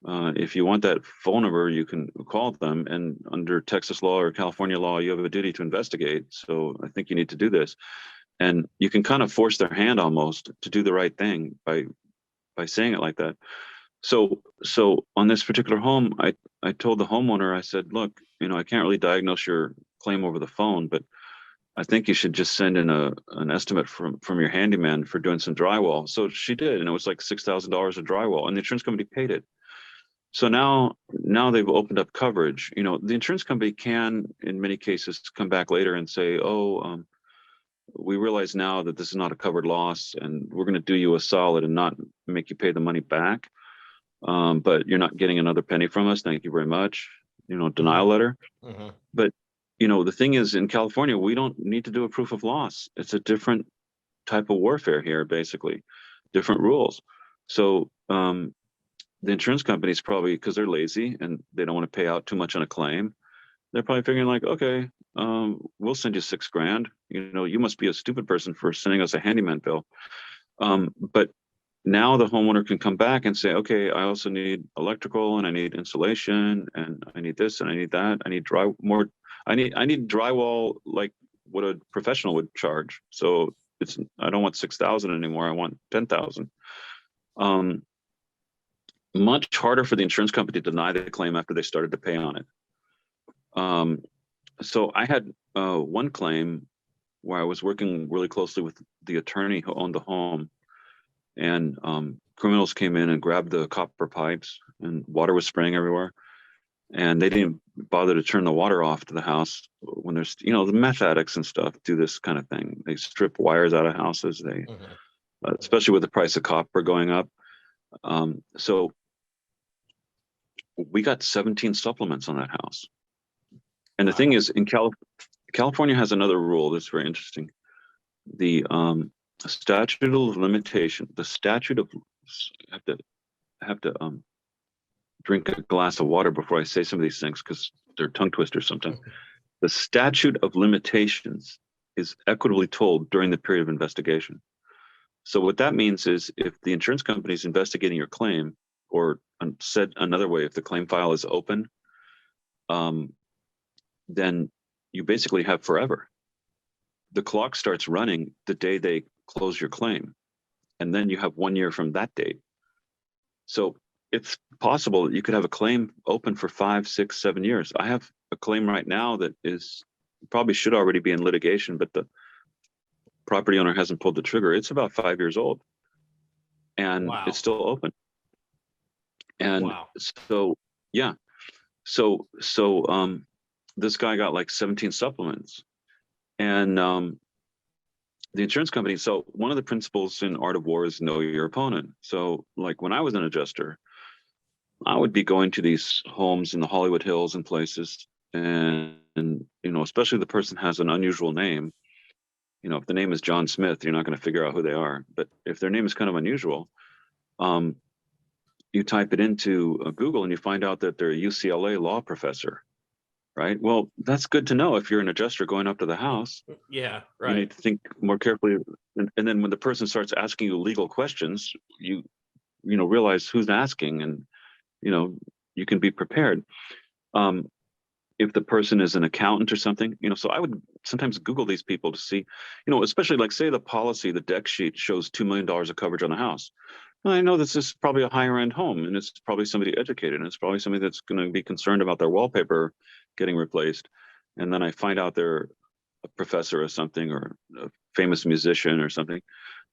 If you want that phone number, you can call them, and under Texas law or California law, you have a duty to investigate. So I think you need to do this. And you can kind of force their hand almost to do the right thing by saying it like that. So on this particular home, I told the homeowner, I said, look, I can't really diagnose your claim over the phone, but I think you should just send in an estimate from your handyman for doing some drywall. So she did, and it was like $6,000 of drywall, and the insurance company paid it. So now they've opened up coverage. The insurance company can, in many cases, come back later and say, we realize now that this is not a covered loss, and we're going to do you a solid and not make you pay the money back. But you're not getting another penny from us. Thank you very much. Denial letter. Mm-hmm. But, the thing is, in California, we don't need to do a proof of loss. It's a different type of warfare here, basically, different rules. So, the insurance companies probably, because they're lazy and they don't want to pay out too much on a claim, they're probably figuring like, okay, we'll send you $6,000. You must be a stupid person for sending us a handyman bill. But now the homeowner can come back and say, okay, I also need electrical, and I need insulation, and I need this, and I need that. I need I need drywall like what a professional would charge. So I don't want 6,000 anymore. I want 10,000. Much harder for the insurance company to deny the claim after they started to pay on it. So I had one claim where I was working really closely with the attorney who owned the home, and criminals came in and grabbed the copper pipes, and water was spraying everywhere. And they didn't bother to turn the water off to the house when there's, the meth addicts and stuff do this kind of thing. They strip wires out of houses. Especially with the price of copper going up. So we got 17 supplements on that house. And the thing is, in California has another rule that's very interesting. The statute of limitation, have to drink a glass of water before I say some of these things because they're tongue twisters sometimes. The statute of limitations is equitably told during the period of investigation. So what that means is if the insurance company is investigating your claim, or said another way, if the claim file is open, then you basically have forever. The clock starts running the day they close your claim, and then you have 1 year from that date. So it's possible that you could have a claim open for 5, 6, 7 years. I have a claim right now that probably should already be in litigation, but the property owner hasn't pulled the trigger. It's about 5 years old, and It's still open. And so, yeah. So this guy got like 17 supplements, and the insurance company. So one of the principles in Art of War is know your opponent. So like when I was an adjuster, I would be going to these homes in the Hollywood Hills and places, and especially the person has an unusual name. If the name is John Smith, you're not going to figure out who they are. But if their name is kind of unusual, you type it into Google and you find out that they're a UCLA law professor, right? Well, that's good to know if you're an adjuster going up to the house. Yeah, right. You need to think more carefully. And then when the person starts asking you legal questions, you realize who's asking, and you can be prepared. If the person is an accountant or something, so I would sometimes Google these people to see, especially like say the policy, the deck sheet shows $2 million of coverage on the house. Well, I know this is probably a higher end home, and it's probably somebody educated, and it's probably somebody that's going to be concerned about their wallpaper getting replaced. And then I find out they're a professor or something, or a famous musician or something.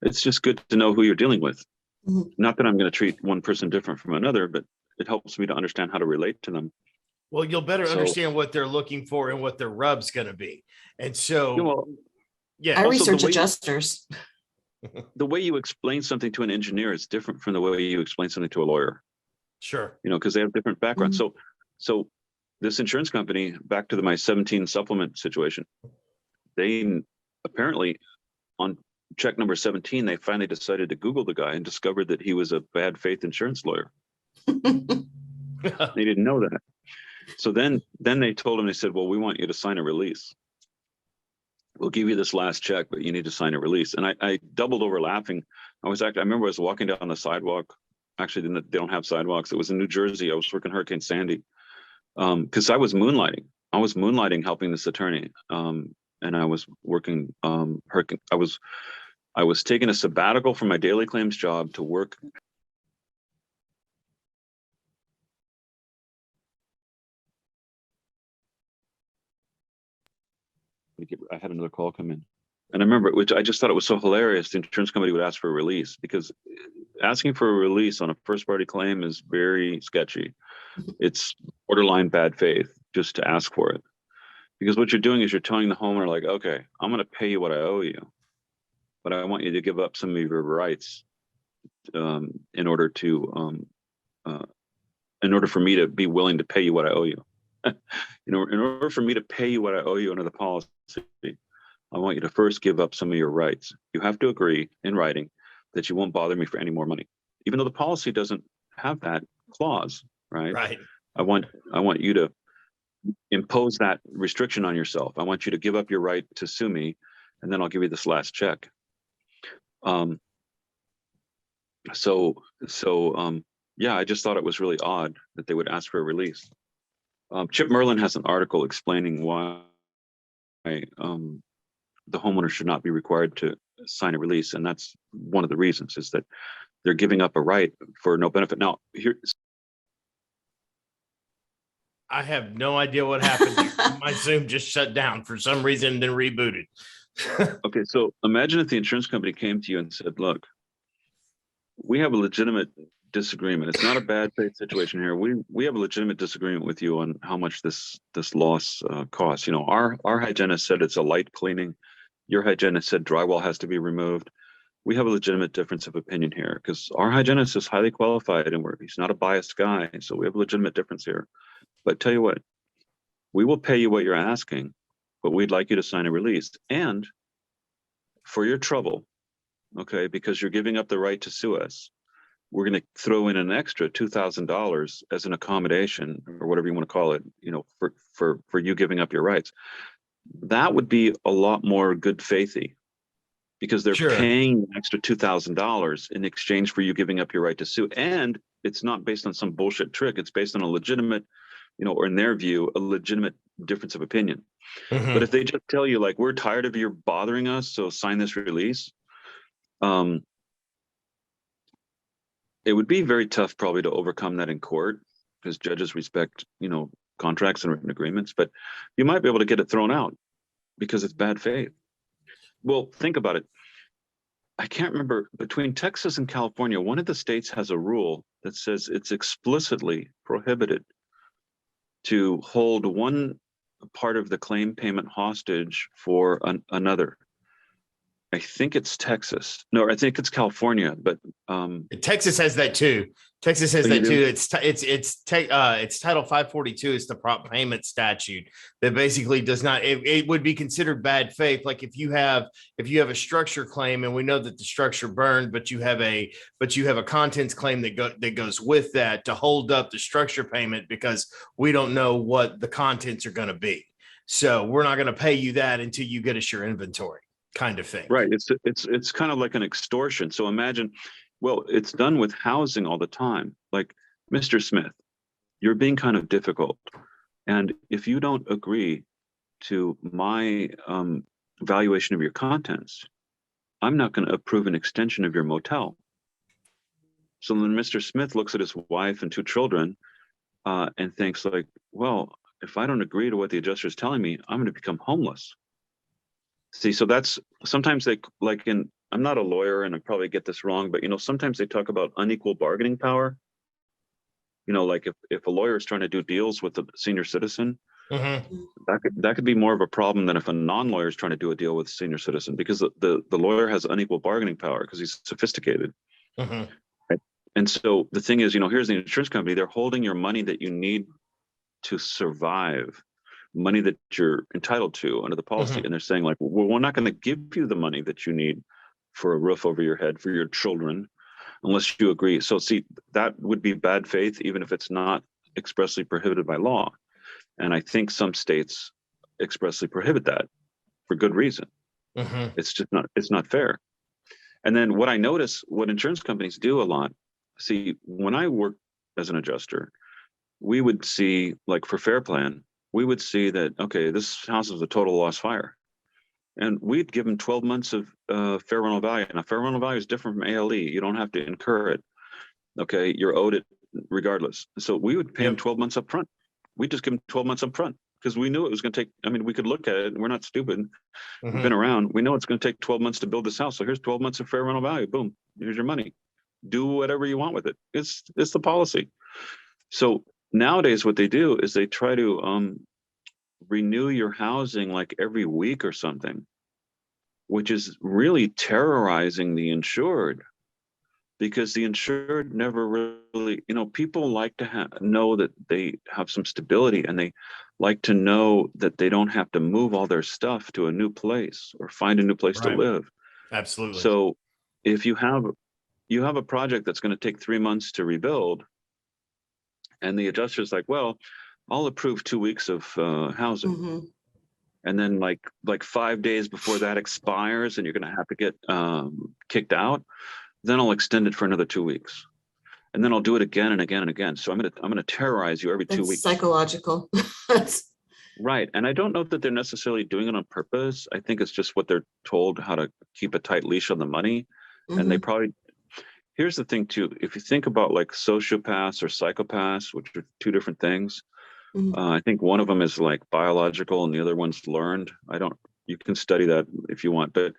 It's just good to know who you're dealing with. Mm-hmm. Not that I'm going to treat one person different from another, but it helps me to understand how to relate to them. Well, you'll better understand what they're looking for and what their rub's going to be. And so, I research adjusters. The way you explain something to an engineer is different from the way you explain something to a lawyer. Sure. Because they have different backgrounds. Mm-hmm. So this insurance company, back to my 17 supplement situation, they apparently on check number 17, they finally decided to Google the guy and discovered that he was a bad faith insurance lawyer. They didn't know that. So then they told him, they said, well, we want you to sign a release. We'll give you this last check, but you need to sign a release. And I doubled over laughing. I remember I was walking down the sidewalk. Actually, they don't have sidewalks. It was in New Jersey. I was working Hurricane Sandy because I was moonlighting. Helping this attorney. And I was working I was taking a sabbatical from my daily claims job to work. I had another call come in, and I remember, which I just thought it was so hilarious. The insurance company would ask for a release, because asking for a release on a first party claim is very sketchy. It's borderline bad faith just to ask for it, because what you're doing is you're telling the homeowner, like, okay, I'm going to pay you what I owe you, but I want you to give up some of your rights in order for me to be willing to pay you what I owe you. In order for me to pay you what I owe you under the policy, I want you to first give up some of your rights. You have to agree in writing that you won't bother me for any more money, even though the policy doesn't have that clause, right? Right. I want you to impose that restriction on yourself. I want you to give up your right to sue me, and then I'll give you this last check. Yeah, I just thought it was really odd that they would ask for a release. Chip Merlin has an article explaining why the homeowner should not be required to sign a release, and that's one of the reasons, is that they're giving up a right for no benefit. Now, here, I have no idea what happened. My Zoom just shut down for some reason and then rebooted. okay, so imagine if the insurance company came to you and said, look, we have a legitimate disagreement. It's not a bad faith situation here. We have a legitimate disagreement with you on how much this loss costs. You know, our hygienist said it's a light cleaning. Your hygienist said drywall has to be removed. We have a legitimate difference of opinion here because our hygienist is highly qualified and he's not a biased guy. So we have a legitimate difference here. But tell you what, we will pay you what you're asking, but we'd like you to sign a release. And for your trouble, okay, because you're giving up the right to sue us, we're going to throw in an extra $2,000 as an accommodation, or whatever you want to call it, you know, for you giving up your rights. That would be a lot more good faithy, because they're paying an extra $2,000 in exchange for you giving up your right to sue. And it's not based on some bullshit trick. It's based on a legitimate, you know, or in their view, a legitimate difference of opinion. Mm-hmm. But if they just tell you, like, we're tired of your bothering us, so sign this release, it would be very tough probably to overcome that in court, because judges respect, you know, contracts and written agreements, but you might be able to get it thrown out because it's bad faith. Well, think about it. I can't remember, between Texas and California, one of the states has a rule that says it's explicitly prohibited to hold one part of the claim payment hostage for another. I think it's Texas. No, I think it's California, but Texas has that too. Texas has that too. It's Title 542 is the prompt payment statute that basically does not. It would be considered bad faith. Like if you have a structure claim and we know that the structure burned, but you have a contents claim that goes with that, to hold up the structure payment because we don't know what the contents are going to be. So we're not going to pay you that until you get us your inventory, kind of thing. Right. It's kind of like an extortion. So imagine, well, it's done with housing all the time. Like, Mr. Smith, you're being kind of difficult. And if you don't agree to my valuation of your contents, I'm not going to approve an extension of your motel. So then Mr. Smith looks at his wife and 2 children and thinks, like, well, if I don't agree to what the adjuster is telling me, I'm going to become homeless. See, so that's sometimes they like I'm not a lawyer and I probably get this wrong, but, you know, sometimes they talk about unequal bargaining power. You know, like if a lawyer is trying to do deals with a senior citizen, mm-hmm. that could be more of a problem than if a non-lawyer is trying to do a deal with a senior citizen, because the lawyer has unequal bargaining power because he's sophisticated. Mm-hmm. Right? And so the thing is, you know, here's the insurance company, they're holding your money that you need to survive, money that you're entitled to under the policy. Mm-hmm. And they're saying, like, well, we're not going to give you the money that you need for a roof over your head for your children unless you agree. So see, that would be bad faith, even if it's not expressly prohibited by law. And I think some states expressly prohibit that for good reason. Mm-hmm. It's not fair. And then what I notice, what insurance companies do a lot, see, when I worked as an adjuster, we would see, like, for Fair Plan, we would see that, okay, this house is a total loss fire. And we'd give them 12 months of fair rental value. Now, fair rental value is different from ALE. You don't have to incur it. Okay, you're owed it regardless. So we would pay them 12 months up front. We just give them 12 months up front because we knew it was going to take, I mean, we could look at it and we're not stupid. Mm-hmm. We've been around. We know it's going to take 12 months to build this house. So here's 12 months of fair rental value. Boom, here's your money. Do whatever you want with it. It's the policy. So nowadays what they do is they try to renew your housing like every week or something, which is really terrorizing the insured, because the insured never really, you know, people like to know that they have some stability, and they like to know that they don't have to move all their stuff to a new place or find a new place to live. Absolutely. So if you have a project that's going to take 3 months to rebuild, and the adjuster's like, well, I'll approve 2 weeks of housing. Mm-hmm. And then like 5 days before that expires and you're going to have to get kicked out, then I'll extend it for another 2 weeks. And then I'll do it again and again and again. So I'm going to terrorize you every 2 weeks. Psychological. That's right. And I don't know that they're necessarily doing it on purpose. I think it's just what they're told, how to keep a tight leash on the money. And they probably, here's the thing too, if you think about like sociopaths or psychopaths, which are two different things, I think one of them is like biological and the other one's learned. You can study that if you want, but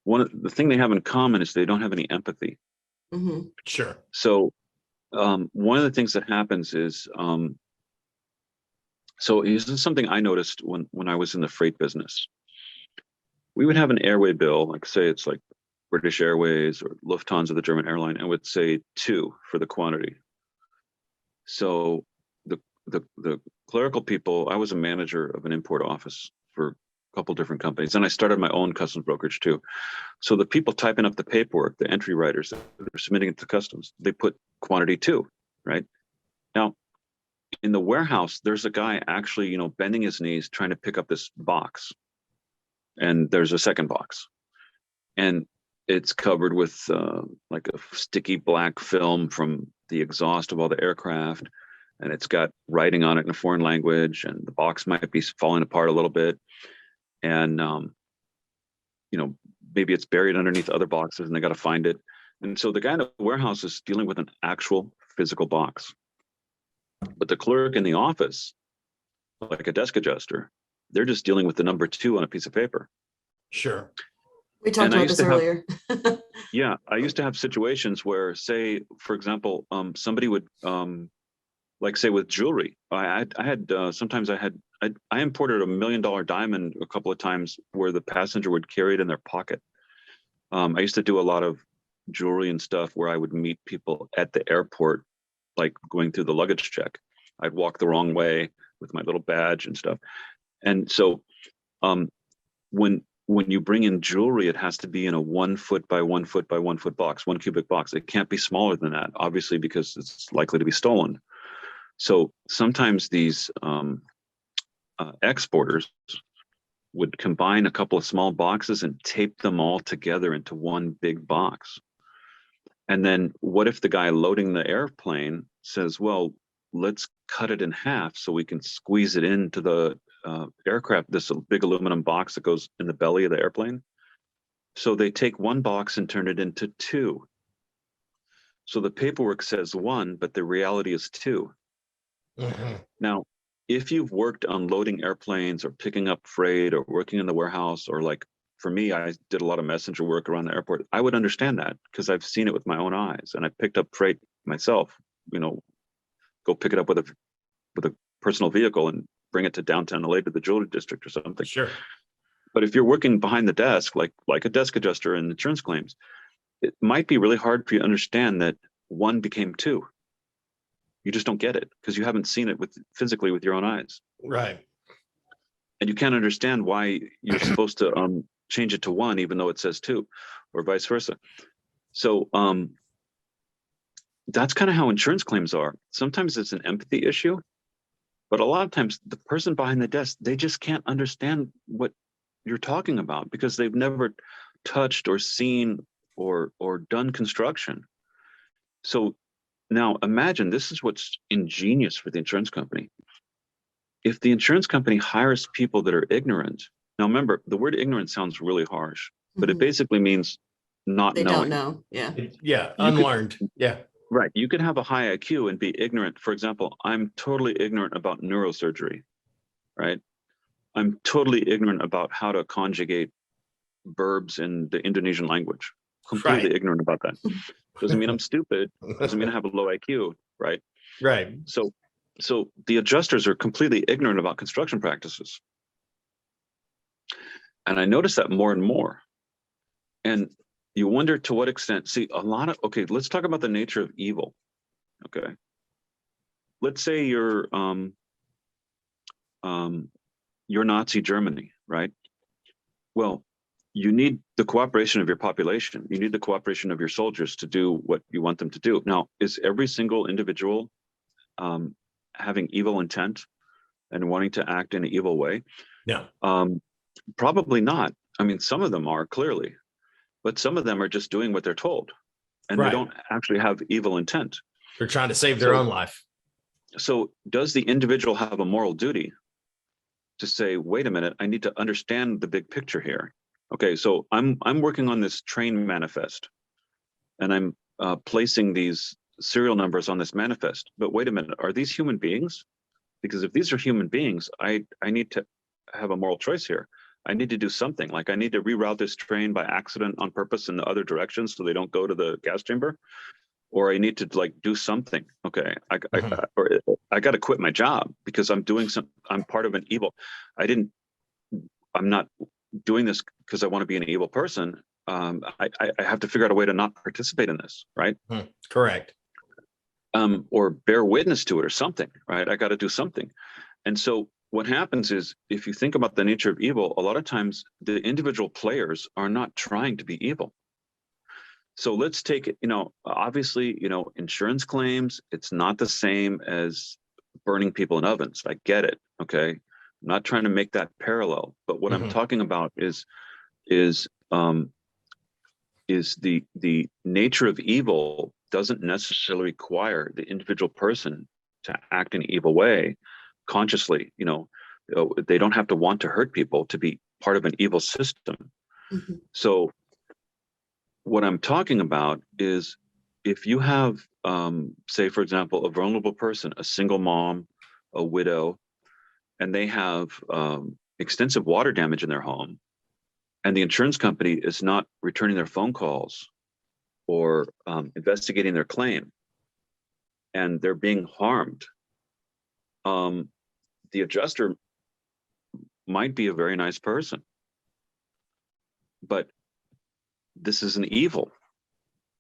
the thing they have in common is they don't have any empathy. Sure. So one of the things that happens is, so this is something I noticed when I was in the freight business. We would have an airway bill, like say it's like British Airways or Lufthansa, the German airline, and would say 2 for the quantity. So the clerical people, I was a manager of an import office for a couple different companies, and I started my own customs brokerage too. So the people typing up the paperwork, the entry writers that are submitting it to customs, they put quantity 2, right? Now, in the warehouse, there's a guy actually, bending his knees trying to pick up this box, and there's a second box, and it's covered with like a sticky black film from the exhaust of all the aircraft. And it's got writing on it in a foreign language, and the box might be falling apart a little bit. And, maybe it's buried underneath other boxes and they got to find it. And so the guy in the warehouse is dealing with an actual physical box. But the clerk in the office, like a desk adjuster, they're just dealing with the number 2 on a piece of paper. Sure. We talked about this earlier. Yeah, I used to have situations where, say, for example, somebody would, like say with jewelry, I imported $1 million diamond a couple of times where the passenger would carry it in their pocket. I used to do a lot of jewelry and stuff where I would meet people at the airport, like going through the luggage check. I'd walk the wrong way with my little badge and stuff. And so when you bring in jewelry, it has to be in a 1 foot by 1 foot by 1 foot box, 1 cubic box. It can't be smaller than that, obviously, because it's likely to be stolen. So sometimes these exporters would combine a couple of small boxes and tape them all together into one big box. And then what if the guy loading the airplane says, well, let's cut it in half so we can squeeze it into the aircraft, this big aluminum box that goes in the belly of the airplane. So they take one box and turn it into 2. So the paperwork says 1, but the reality is 2. Now, if you've worked unloading airplanes or picking up freight or working in the warehouse, or like for me, I did a lot of messenger work around the airport, I would understand that because I've seen it with my own eyes, and I picked up freight myself, go pick it up with a personal vehicle and bring it to downtown LA to the jewelry district or something. Sure. But if you're working behind the desk, like a desk adjuster in insurance claims, it might be really hard for you to understand that 1 became 2. You just don't get it because you haven't seen it physically with your own eyes. Right. And you can't understand why you're supposed to change it to 1, even though it says 2, or vice versa. So that's kind of how insurance claims are. Sometimes it's an empathy issue, but a lot of times the person behind the desk, they just can't understand what you're talking about because they've never touched or seen or done construction. So now imagine, this is what's ingenious for the insurance company. If the insurance company hires people that are ignorant, now remember, the word ignorant sounds really harsh, but it basically means not They knowing. don't know. Yeah. Yeah. Unlearned. Yeah. Right. You could have a high IQ and be ignorant. For example, I'm totally ignorant about neurosurgery, right? I'm totally ignorant about how to conjugate verbs in the Indonesian language. Completely ignorant about that. Doesn't mean I'm stupid. Doesn't mean I have a low IQ, right? Right. So the adjusters are completely ignorant about construction practices. And I notice that more and more. And you wonder to what extent, okay, let's talk about the nature of evil. Okay. Let's say you're Nazi Germany, right? Well, you need the cooperation of your population. You need the cooperation of your soldiers to do what you want them to do. Now, is every single individual having evil intent? and wanting to act in an evil way? No. Probably not. I mean, some of them are clearly, but some of them are just doing what they're told, and they don't actually have evil intent. They're trying to save their own life. So does the individual have a moral duty to say, wait a minute, I need to understand the big picture here? Okay, so I'm working on this train manifest, and I'm placing these serial numbers on this manifest. But wait a minute, are these human beings? Because if these are human beings, I need to have a moral choice here. I need to do something. Like I need to reroute this train by accident on purpose in the other direction so they don't go to the gas chamber, or I need to like do something. Okay, I got to quit my job because I'm part of an evil. I'm not doing this because I want to be an evil person. I have to figure out a way to not participate in this, right? Correct. Or bear witness to it or something, right? I got to do something. And so what happens is, if you think about the nature of evil, a lot of times the individual players are not trying to be evil. So let's take it, obviously, insurance claims, it's not the same as burning people in ovens. I get it. Okay. I'm not trying to make that parallel, but what I'm talking about is the nature of evil doesn't necessarily require the individual person to act in an evil way consciously. They don't have to want to hurt people to be part of an evil system. So what I'm talking about is, if you have, say, for example, a vulnerable person, a single mom, a widow, and they have extensive water damage in their home, and the insurance company is not returning their phone calls or investigating their claim, and they're being harmed, the adjuster might be a very nice person, but this is an evil.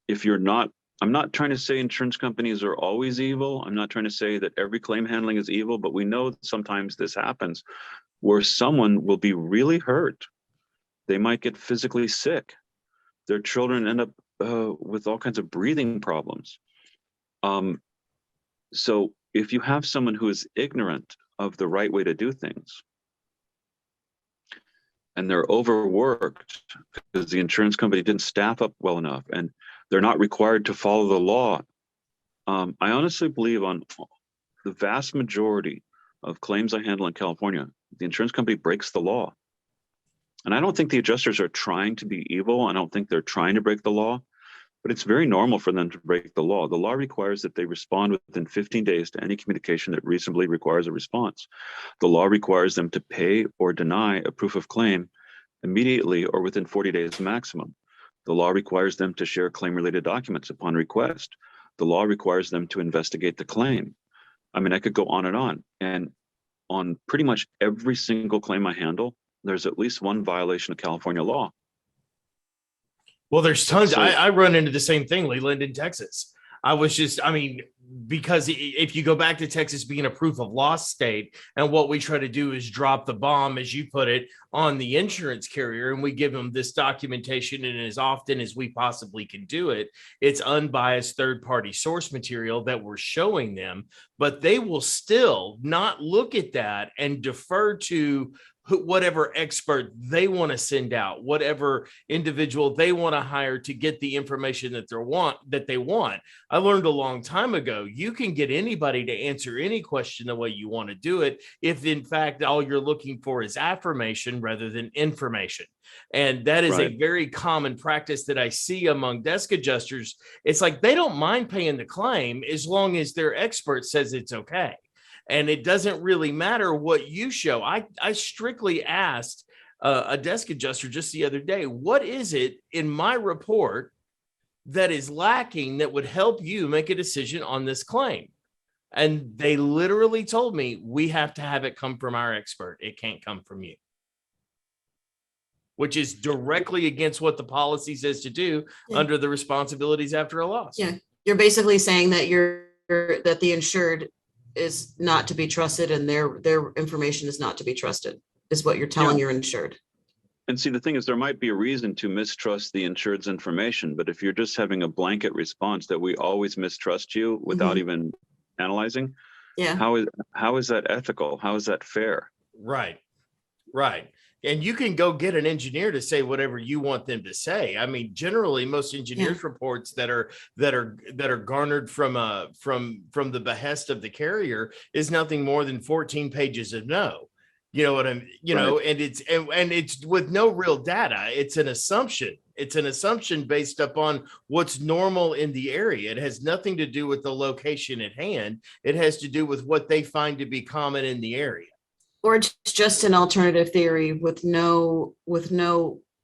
I'm not trying to say insurance companies are always evil. I'm not trying to say that every claim handling is evil, but we know that sometimes this happens where someone will be really hurt. They might get physically sick. Their children end up with all kinds of breathing problems. So if you have someone who is ignorant of the right way to do things, and they're overworked because the insurance company didn't staff up well enough, and they're not required to follow the law, I honestly believe on the vast majority of claims I handle in California, the insurance company breaks the law. And I don't think the adjusters are trying to be evil. I don't think they're trying to break the law, but it's very normal for them to break the law. The law requires that they respond within 15 days to any communication that reasonably requires a response. The law requires them to pay or deny a proof of claim immediately or within 40 days maximum. The law requires them to share claim-related documents upon request. The law requires them to investigate the claim. I mean, I could go on. And on pretty much every single claim I handle, there's at least one violation of California law. Well, there's tons. So, I run into the same thing, Leland, in Texas. Because if you go back to Texas being a proof of loss state, and what we try to do is drop the bomb, as you put it, on the insurance carrier, and we give them this documentation, and as often as we possibly can do it, it's unbiased third-party source material that we're showing them, but they will still not look at that and defer to whatever expert they want to send out, whatever individual they want to hire to get the information that they want. I learned a long time ago, you can get anybody to answer any question the way you want to do it, if in fact all you're looking for is affirmation rather than information. And that is a very common practice that I see among desk adjusters. It's like they don't mind paying the claim as long as their expert says it's okay. And it doesn't really matter what you show. I strictly asked a desk adjuster just the other day, what is it in my report that is lacking that would help you make a decision on this claim? And they literally told me, we have to have it come from our expert. It can't come from you, which is directly against what the policy says to do under the responsibilities after a loss. Yeah, you're basically saying that that the insured is not to be trusted, and their information is not to be trusted, is what you're telling your insured. And see, the thing is, there might be a reason to mistrust the insured's information, but if you're just having a blanket response that we always mistrust you without even analyzing, Yeah. How is that ethical? How is that fair? Right. Right. And you can go get an engineer to say whatever you want them to say. I mean, generally, most engineers reports that are garnered from the behest of the carrier is nothing more than 14 pages of no. You know what I'm, Right. and it's with no real data. It's an assumption. It's an assumption based upon what's normal in the area. It has nothing to do with the location at hand. It has to do with what they find to be common in the area. Or it's just an alternative theory with no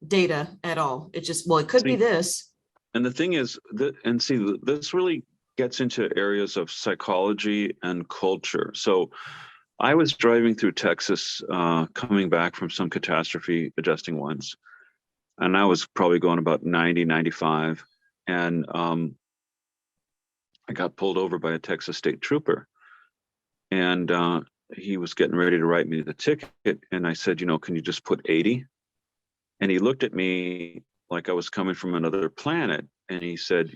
data at all. It just, well, it could be this. And the thing is that, and see, this really gets into areas of psychology and culture. So I was driving through Texas, coming back from some catastrophe adjusting once, and I was probably going about 90, 95. And I got pulled over by a Texas state trooper, and he was getting ready to write me the ticket. And I said, can you just put 80? And he looked at me like I was coming from another planet. And he said,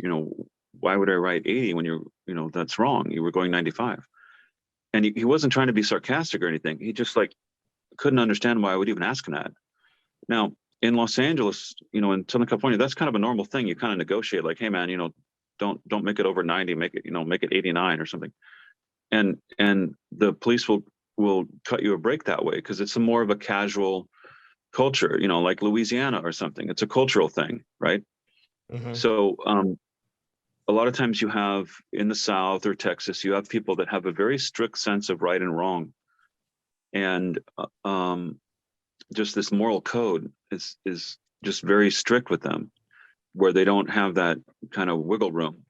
why would I write 80 when that's wrong. You were going 95. And he wasn't trying to be sarcastic or anything. He just couldn't understand why I would even ask him that. Now, in Los Angeles, in Southern California, that's kind of a normal thing. You kind of negotiate like, hey man, don't make it over 90, make it 89 or something. And the police will cut you a break that way because it's more of a casual culture, like Louisiana or something. It's a cultural thing, right? Mm-hmm. So a lot of times you have in the South or Texas, you have people that have a very strict sense of right and wrong, and just this moral code is just very strict with them, where they don't have that kind of wiggle room.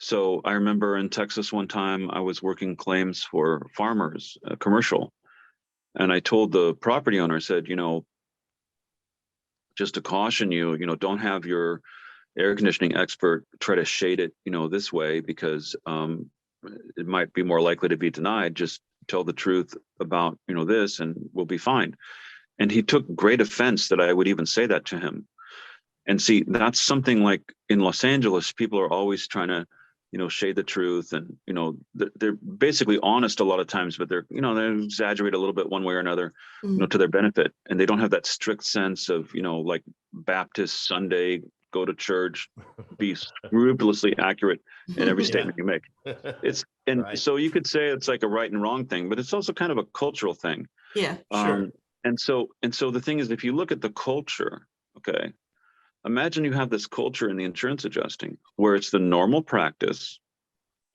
So I remember in Texas one time I was working claims for farmers, commercial, and I told the property owner, I said, just to caution you, don't have your air conditioning expert try to shade it, this way, because it might be more likely to be denied. Just tell the truth about, this, and we'll be fine. And he took great offense that I would even say that to him. And see, that's something like in Los Angeles, people are always trying to, shade the truth, and they're basically honest a lot of times, but they're they exaggerate a little bit one way or another, to their benefit, and they don't have that strict sense of like Baptist Sunday, go to church, be scrupulously accurate in every statement you make. It's right. So you could say it's like a right and wrong thing, but it's also kind of a cultural thing. Yeah, sure. And so the thing is, if you look at the culture, okay, imagine you have this culture in the insurance adjusting where it's the normal practice.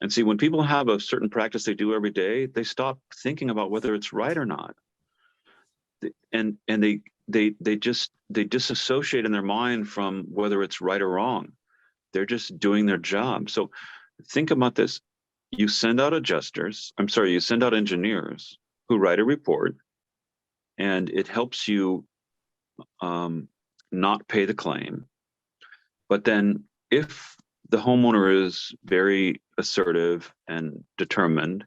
And see, when people have a certain practice they do every day, they stop thinking about whether it's right or not. And they disassociate in their mind from whether it's right or wrong. They're just doing their job. So think about this. You send out engineers who write a report, and it helps you not pay the claim. But then if the homeowner is very assertive and determined,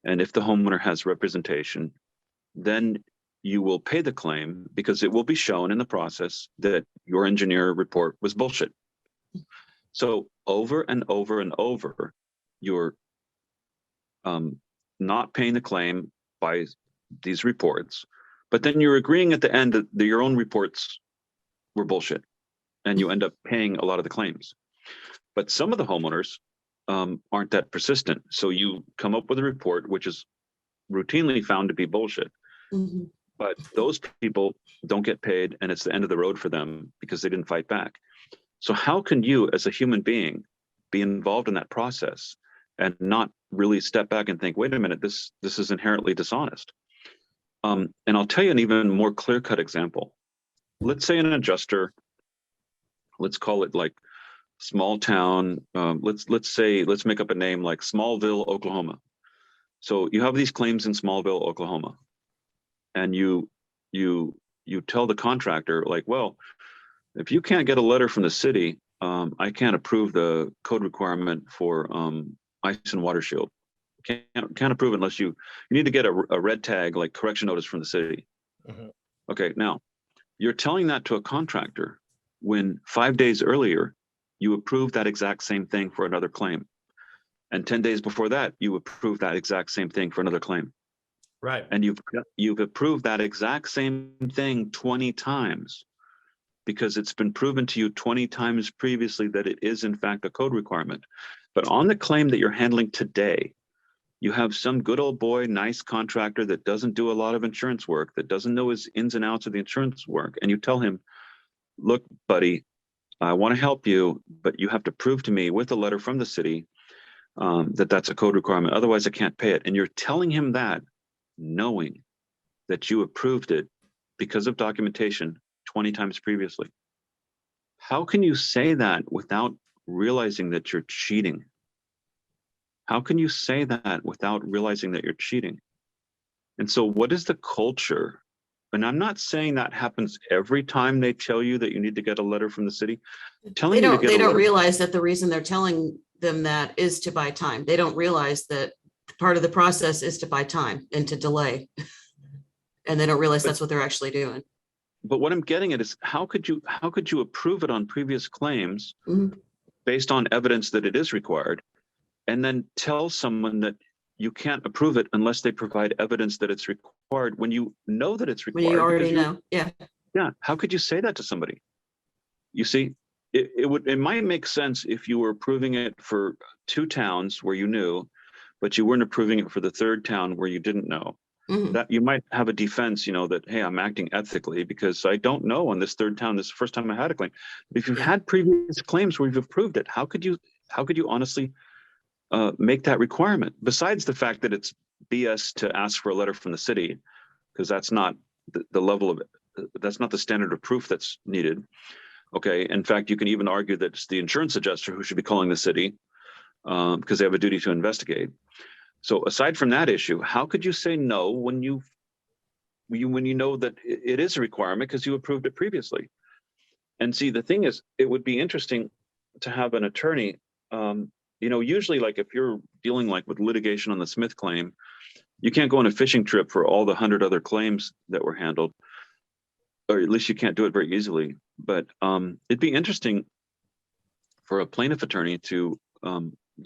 and if the homeowner has representation, then you will pay the claim because it will be shown in the process that your engineer report was bullshit. So over and over and over, you're not paying the claim by these reports, but then you're agreeing at the end that your own reports were bullshit, and you end up paying a lot of the claims. But some of the homeowners aren't that persistent. So you come up with a report which is routinely found to be bullshit. Mm-hmm. But those people don't get paid, and it's the end of the road for them because they didn't fight back. So how can you, as a human being, be involved in that process and not really step back and think, wait a minute, this is inherently dishonest? And I'll tell you an even more clear-cut example. Let's say an adjuster, let's call it like small town. Let's make up a name like Smallville, Oklahoma. So you have these claims in Smallville, Oklahoma, and you tell the contractor, like, well, if you can't get a letter from the city, I can't approve the code requirement for ice and water shield. Can't approve it unless you need to get a red tag, like correction notice from the city. Mm-hmm. Okay, now you're telling that to a contractor when 5 days earlier you approved that exact same thing for another claim. And 10 days before that, you approved that exact same thing for another claim. Right. And you've approved that exact same thing 20 times because it's been proven to you 20 times previously that it is in fact a code requirement. But on the claim that you're handling today, you have some good old boy, nice contractor that doesn't do a lot of insurance work, that doesn't know his ins and outs of the insurance work. And you tell him, look, buddy, I want to help you, but you have to prove to me with a letter from the city that that's a code requirement. Otherwise, I can't pay it. And you're telling him that knowing that you approved it because of documentation 20 times previously. How can you say that without realizing that you're cheating? How can you say that without realizing that you're cheating? And so what is the culture? And I'm not saying that happens every time they tell you that you need to get a letter from the city. They don't realize that the reason they're telling them that is to buy time. They don't realize that part of the process is to buy time and to delay. And they don't realize that's what they're actually doing. But what I'm getting at is how could you approve it on previous claims based on evidence that it is required, and then tell someone that you can't approve it unless they provide evidence that it's required when you know that it's required? When you already know. Yeah. Yeah. How could you say that to somebody? You see, it might make sense if you were approving it for 2 towns where you knew, but you weren't approving it for the 3rd town where you didn't know. That you might have a defense, that, hey, I'm acting ethically because I don't know on this 3rd town. This is the first time I had a claim. But if you've had previous claims where you've approved it, how could you honestly make that requirement? Besides the fact that it's BS to ask for a letter from the city, because that's not the level of that's not the standard of proof that's needed. Okay. In fact, you can even argue that it's the insurance adjuster who should be calling the city because they have a duty to investigate. So aside from that issue, how could you say no when you know that it is a requirement because you approved it previously? And see, the thing is, it would be interesting to have an attorney. Usually, like if you're dealing like with litigation on the Smith claim, you can't go on a fishing trip for all the 100 other claims that were handled, or at least you can't do it very easily. But it'd be interesting for a plaintiff attorney to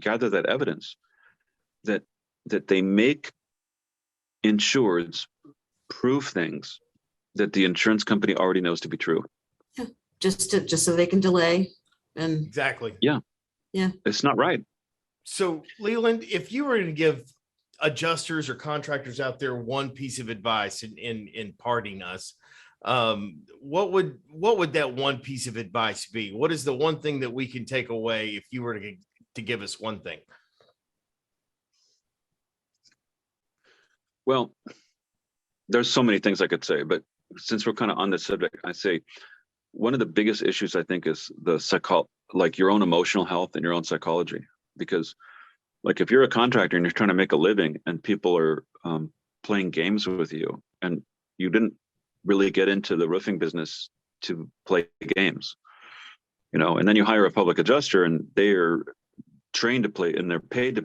gather that evidence that they make insureds prove things that the insurance company already knows to be true. Yeah. Just so they can delay. And exactly. Yeah. It's not right. So Leland, if you were to give adjusters or contractors out there one piece of advice in parting us, what would that one piece of advice be? What is the one thing that we can take away if you were to give us one thing? Well, there's so many things I could say, but since we're kind of on this subject, I say one of the biggest issues I think is like your own emotional health and your own psychology. Because like if you're a contractor and you're trying to make a living and people are playing games with you and you didn't really get into the roofing business to play games, and then you hire a public adjuster and they are trained to play and they're paid to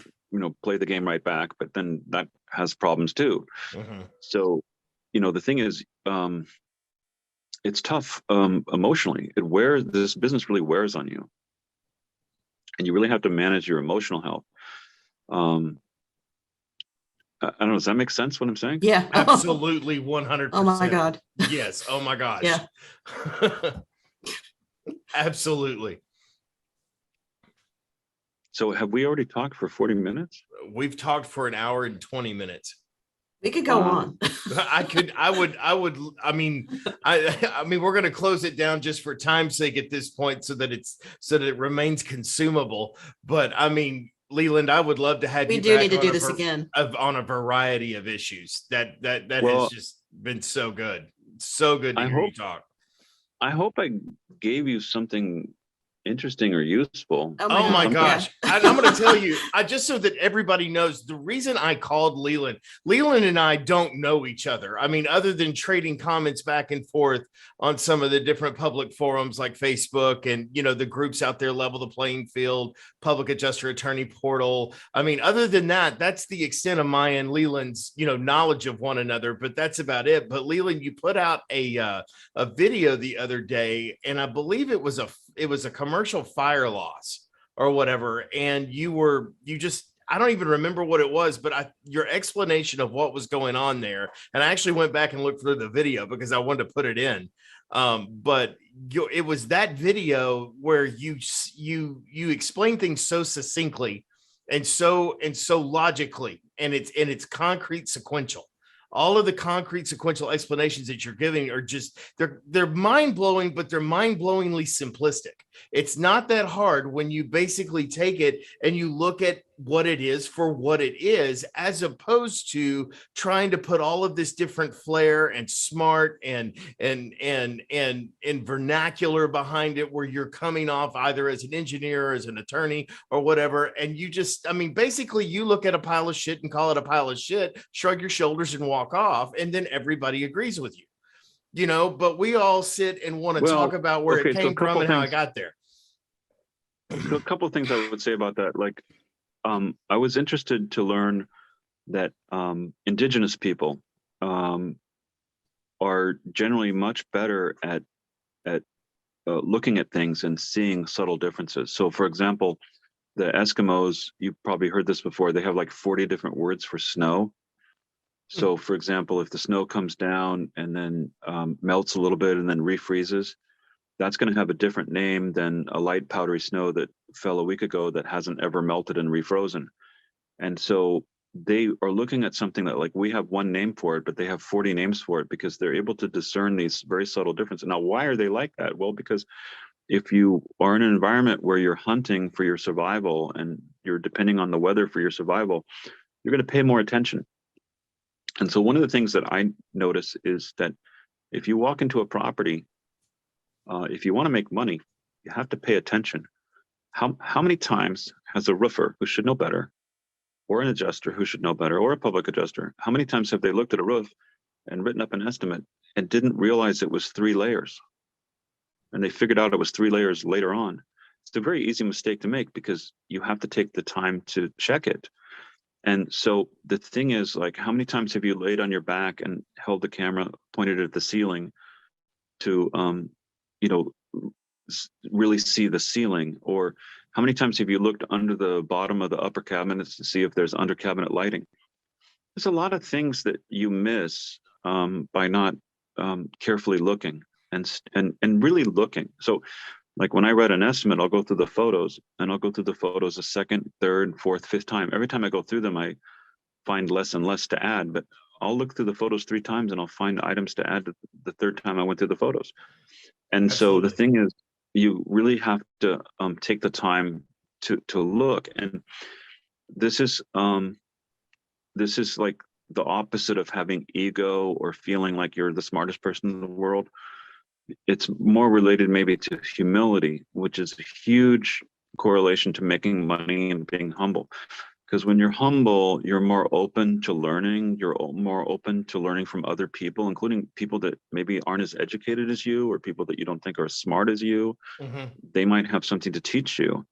play the game right back, but then that has problems too. So the thing is it's tough emotionally. This business really wears on you, and you really have to manage your emotional health. I don't know, does that make sense what I'm saying? Yeah. Absolutely. 100%. Oh my God. Yes. Oh my gosh. Yeah. Absolutely. So have we already talked for 40 minutes? We've talked for an hour and 20 minutes. We could go on. I mean, we're going to close it down just for time's sake at this point so that it remains consumable. But I mean, Leland, I would love to have you. We do need to do this again on a variety of issues. That has just been so good. So good to hear you talk. I hope I gave you something interesting or useful. Oh my gosh. Yeah. I'm going to tell you, just so that everybody knows, the reason I called Leland and I don't know each other. I mean, other than trading comments back and forth on some of the different public forums like Facebook and, the groups out there, Level the Playing Field, Public Adjuster Attorney Portal. I mean, other than that, that's the extent of my and Leland's, knowledge of one another, but that's about it. But Leland, you put out a video the other day, and I believe it was a commercial fire loss or whatever. And I don't even remember what it was, but your explanation of what was going on there. And I actually went back and looked through the video because I wanted to put it in. But it was that video where you explain things so succinctly and so logically, and it's concrete sequential. All of the concrete sequential explanations that you're giving are just, they're mind-blowing, but they're mind-blowingly simplistic. It's not that hard when you basically take it and you look at what it is for what it is, as opposed to trying to put all of this different flair and smart and vernacular behind it, where you're coming off either as an engineer or as an attorney or whatever. And you just, basically you look at a pile of shit and call it a pile of shit, shrug your shoulders and walk off, and then everybody agrees with you. But we all sit and want to talk about where it came from and how it got there. A couple of things I would say about that. Like, I was interested to learn that indigenous people are generally much better at looking at things and seeing subtle differences. So, for example, the Eskimos, you've probably heard this before, they have like 40 different words for snow. So, for example, if the snow comes down and then melts a little bit and then refreezes, that's going to have a different name than a light powdery snow that fell a week ago that hasn't ever melted and refrozen. And so they are looking at something that, like, we have one name for it, but they have 40 names for it, because they're able to discern these very subtle differences. Now, why are they like that? Well, because if you are in an environment where you're hunting for your survival and you're depending on the weather for your survival, you're going to pay more attention. And so one of the things that I notice is that if you walk into a property, if you want to make money, you have to pay attention. How many times has a roofer who should know better, or an adjuster who should know better, or a public adjuster, how many times have they looked at a roof and written up an estimate and didn't realize it was 3 layers? And they figured out it was 3 layers later on. It's a very easy mistake to make because you have to take the time to check it. And so the thing is, like, how many times have you laid on your back and held the camera pointed at the ceiling to, really see the ceiling? Or how many times have you looked under the bottom of the upper cabinets to see if there's under cabinet lighting? There's a lot of things that you miss by not carefully looking and really looking. So, like, when I read an estimate, I'll go through the photos, and I'll go through the photos a second, third, fourth, fifth time. Every time I go through them, I find less and less to add, but I'll look through the photos 3 times and I'll find items to add the third time I went through the photos. And Absolutely. So the thing is, you really have to take the time to look. And this is like the opposite of having ego or feeling like you're the smartest person in the world. It's more related maybe to humility, which is a huge correlation to making money and being humble. Because when you're humble, you're more open to learning. You're more open to learning from other people, including people that maybe aren't as educated as you, or people that you don't think are as smart as you. Mm-hmm. They might have something to teach you.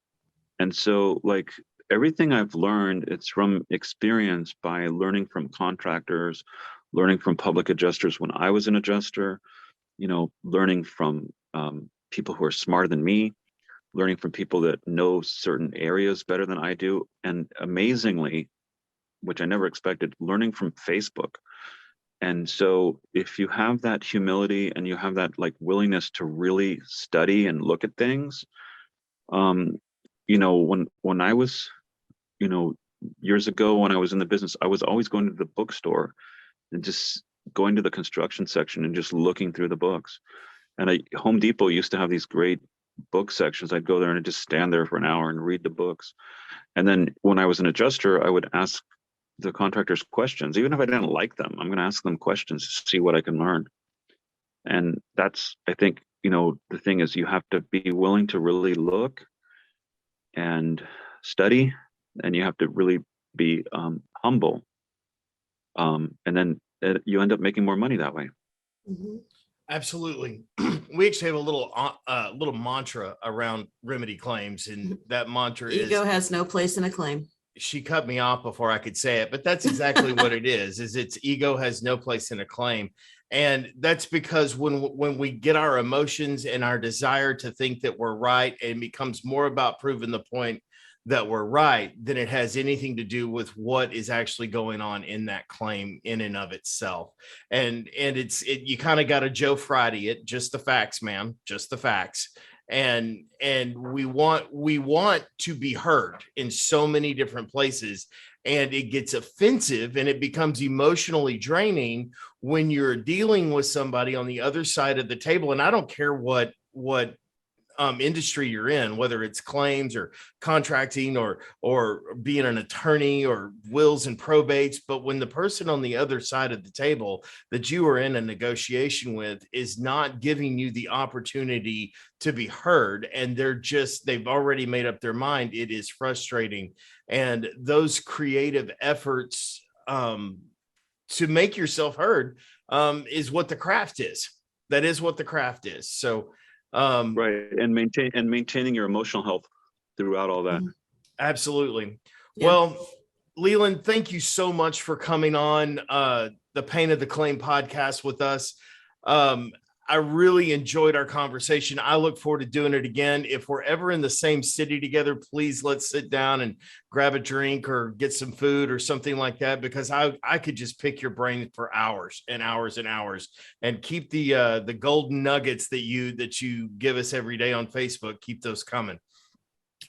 And so, like, everything I've learned, it's from experience, by learning from contractors, learning from public adjusters when I was an adjuster, learning from people who are smarter than me, learning from people that know certain areas better than I do. And amazingly, which I never expected, learning from Facebook. And so if you have that humility and you have that, like, willingness to really study and look at things, when I was, years ago when I was in the business, I was always going to the bookstore and just going to the construction section and just looking through the books. And Home Depot used to have these great book sections. I'd go there and I'd just stand there for an hour and read the books. And then when I was an adjuster, I would ask the contractors questions. Even if I didn't like them, I'm going to ask them questions to see what I can learn. And that's, I think, the thing is, you have to be willing to really look and study, and you have to really be humble. And then you end up making more money that way. Mhm. Absolutely. We actually have a little mantra around remedy claims, and that mantra is Ego has no place in a claim. she cut me off before I could say it, but that's exactly what it is it's ego has no place in a claim. And that's because when we get our emotions and our desire to think that we're right, it becomes more about proving the point that we're right than it has anything to do with what is actually going on in that claim in and of itself. And you kind of got to Joe Friday it, just the facts, man, just the facts. And we want to be heard in so many different places, and it gets offensive and it becomes emotionally draining when you're dealing with somebody on the other side of the table. And I don't care what industry you're in, whether it's claims or contracting or being an attorney or wills and probates. But when the person on the other side of the table that you are in a negotiation with is not giving you the opportunity to be heard, and they've already made up their mind, it is frustrating. And those creative efforts to make yourself heard is what the craft is. That is what the craft is. So right. And maintaining your emotional health throughout all that. Absolutely. Yeah. Well, Leland, thank you so much for coming on the Pain of the Claim podcast with us. I really enjoyed our conversation. I look forward to doing it again. If we're ever in the same city together, please let's sit down and grab a drink or get some food or something like that, because I could just pick your brain for hours and hours and hours, and keep the golden nuggets that you give us every day on Facebook. Keep those coming.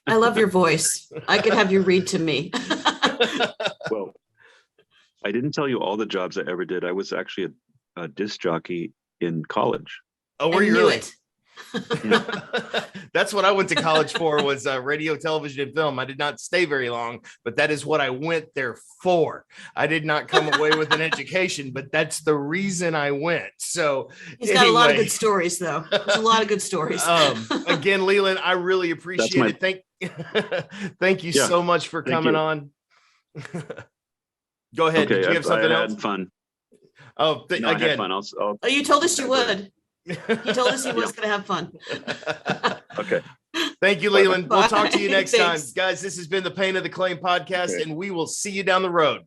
I love your voice. I could have you read to me. Well, I didn't tell you all the jobs I ever did. I was actually a disc jockey in college. Oh, were you knew really? it. That's what I went to college for, was radio, television, and film. I did not stay very long, but that is what I went there for. I did not come away with an education, but that's the reason I went. So He's got a lot of good stories, though. There's a lot of good stories. Again, Leland, I really appreciate it. Thank you so much for coming on. Go ahead. Okay, Did you have something I else? had fun. Oh, No, I had again. fun. Oh, you told us you would. You told us he was going to have fun. Okay. Thank you, Leland. We'll Bye. talk to you next time. Thanks. Guys, this has been the Pain of the Claim podcast, and we will see you down the road.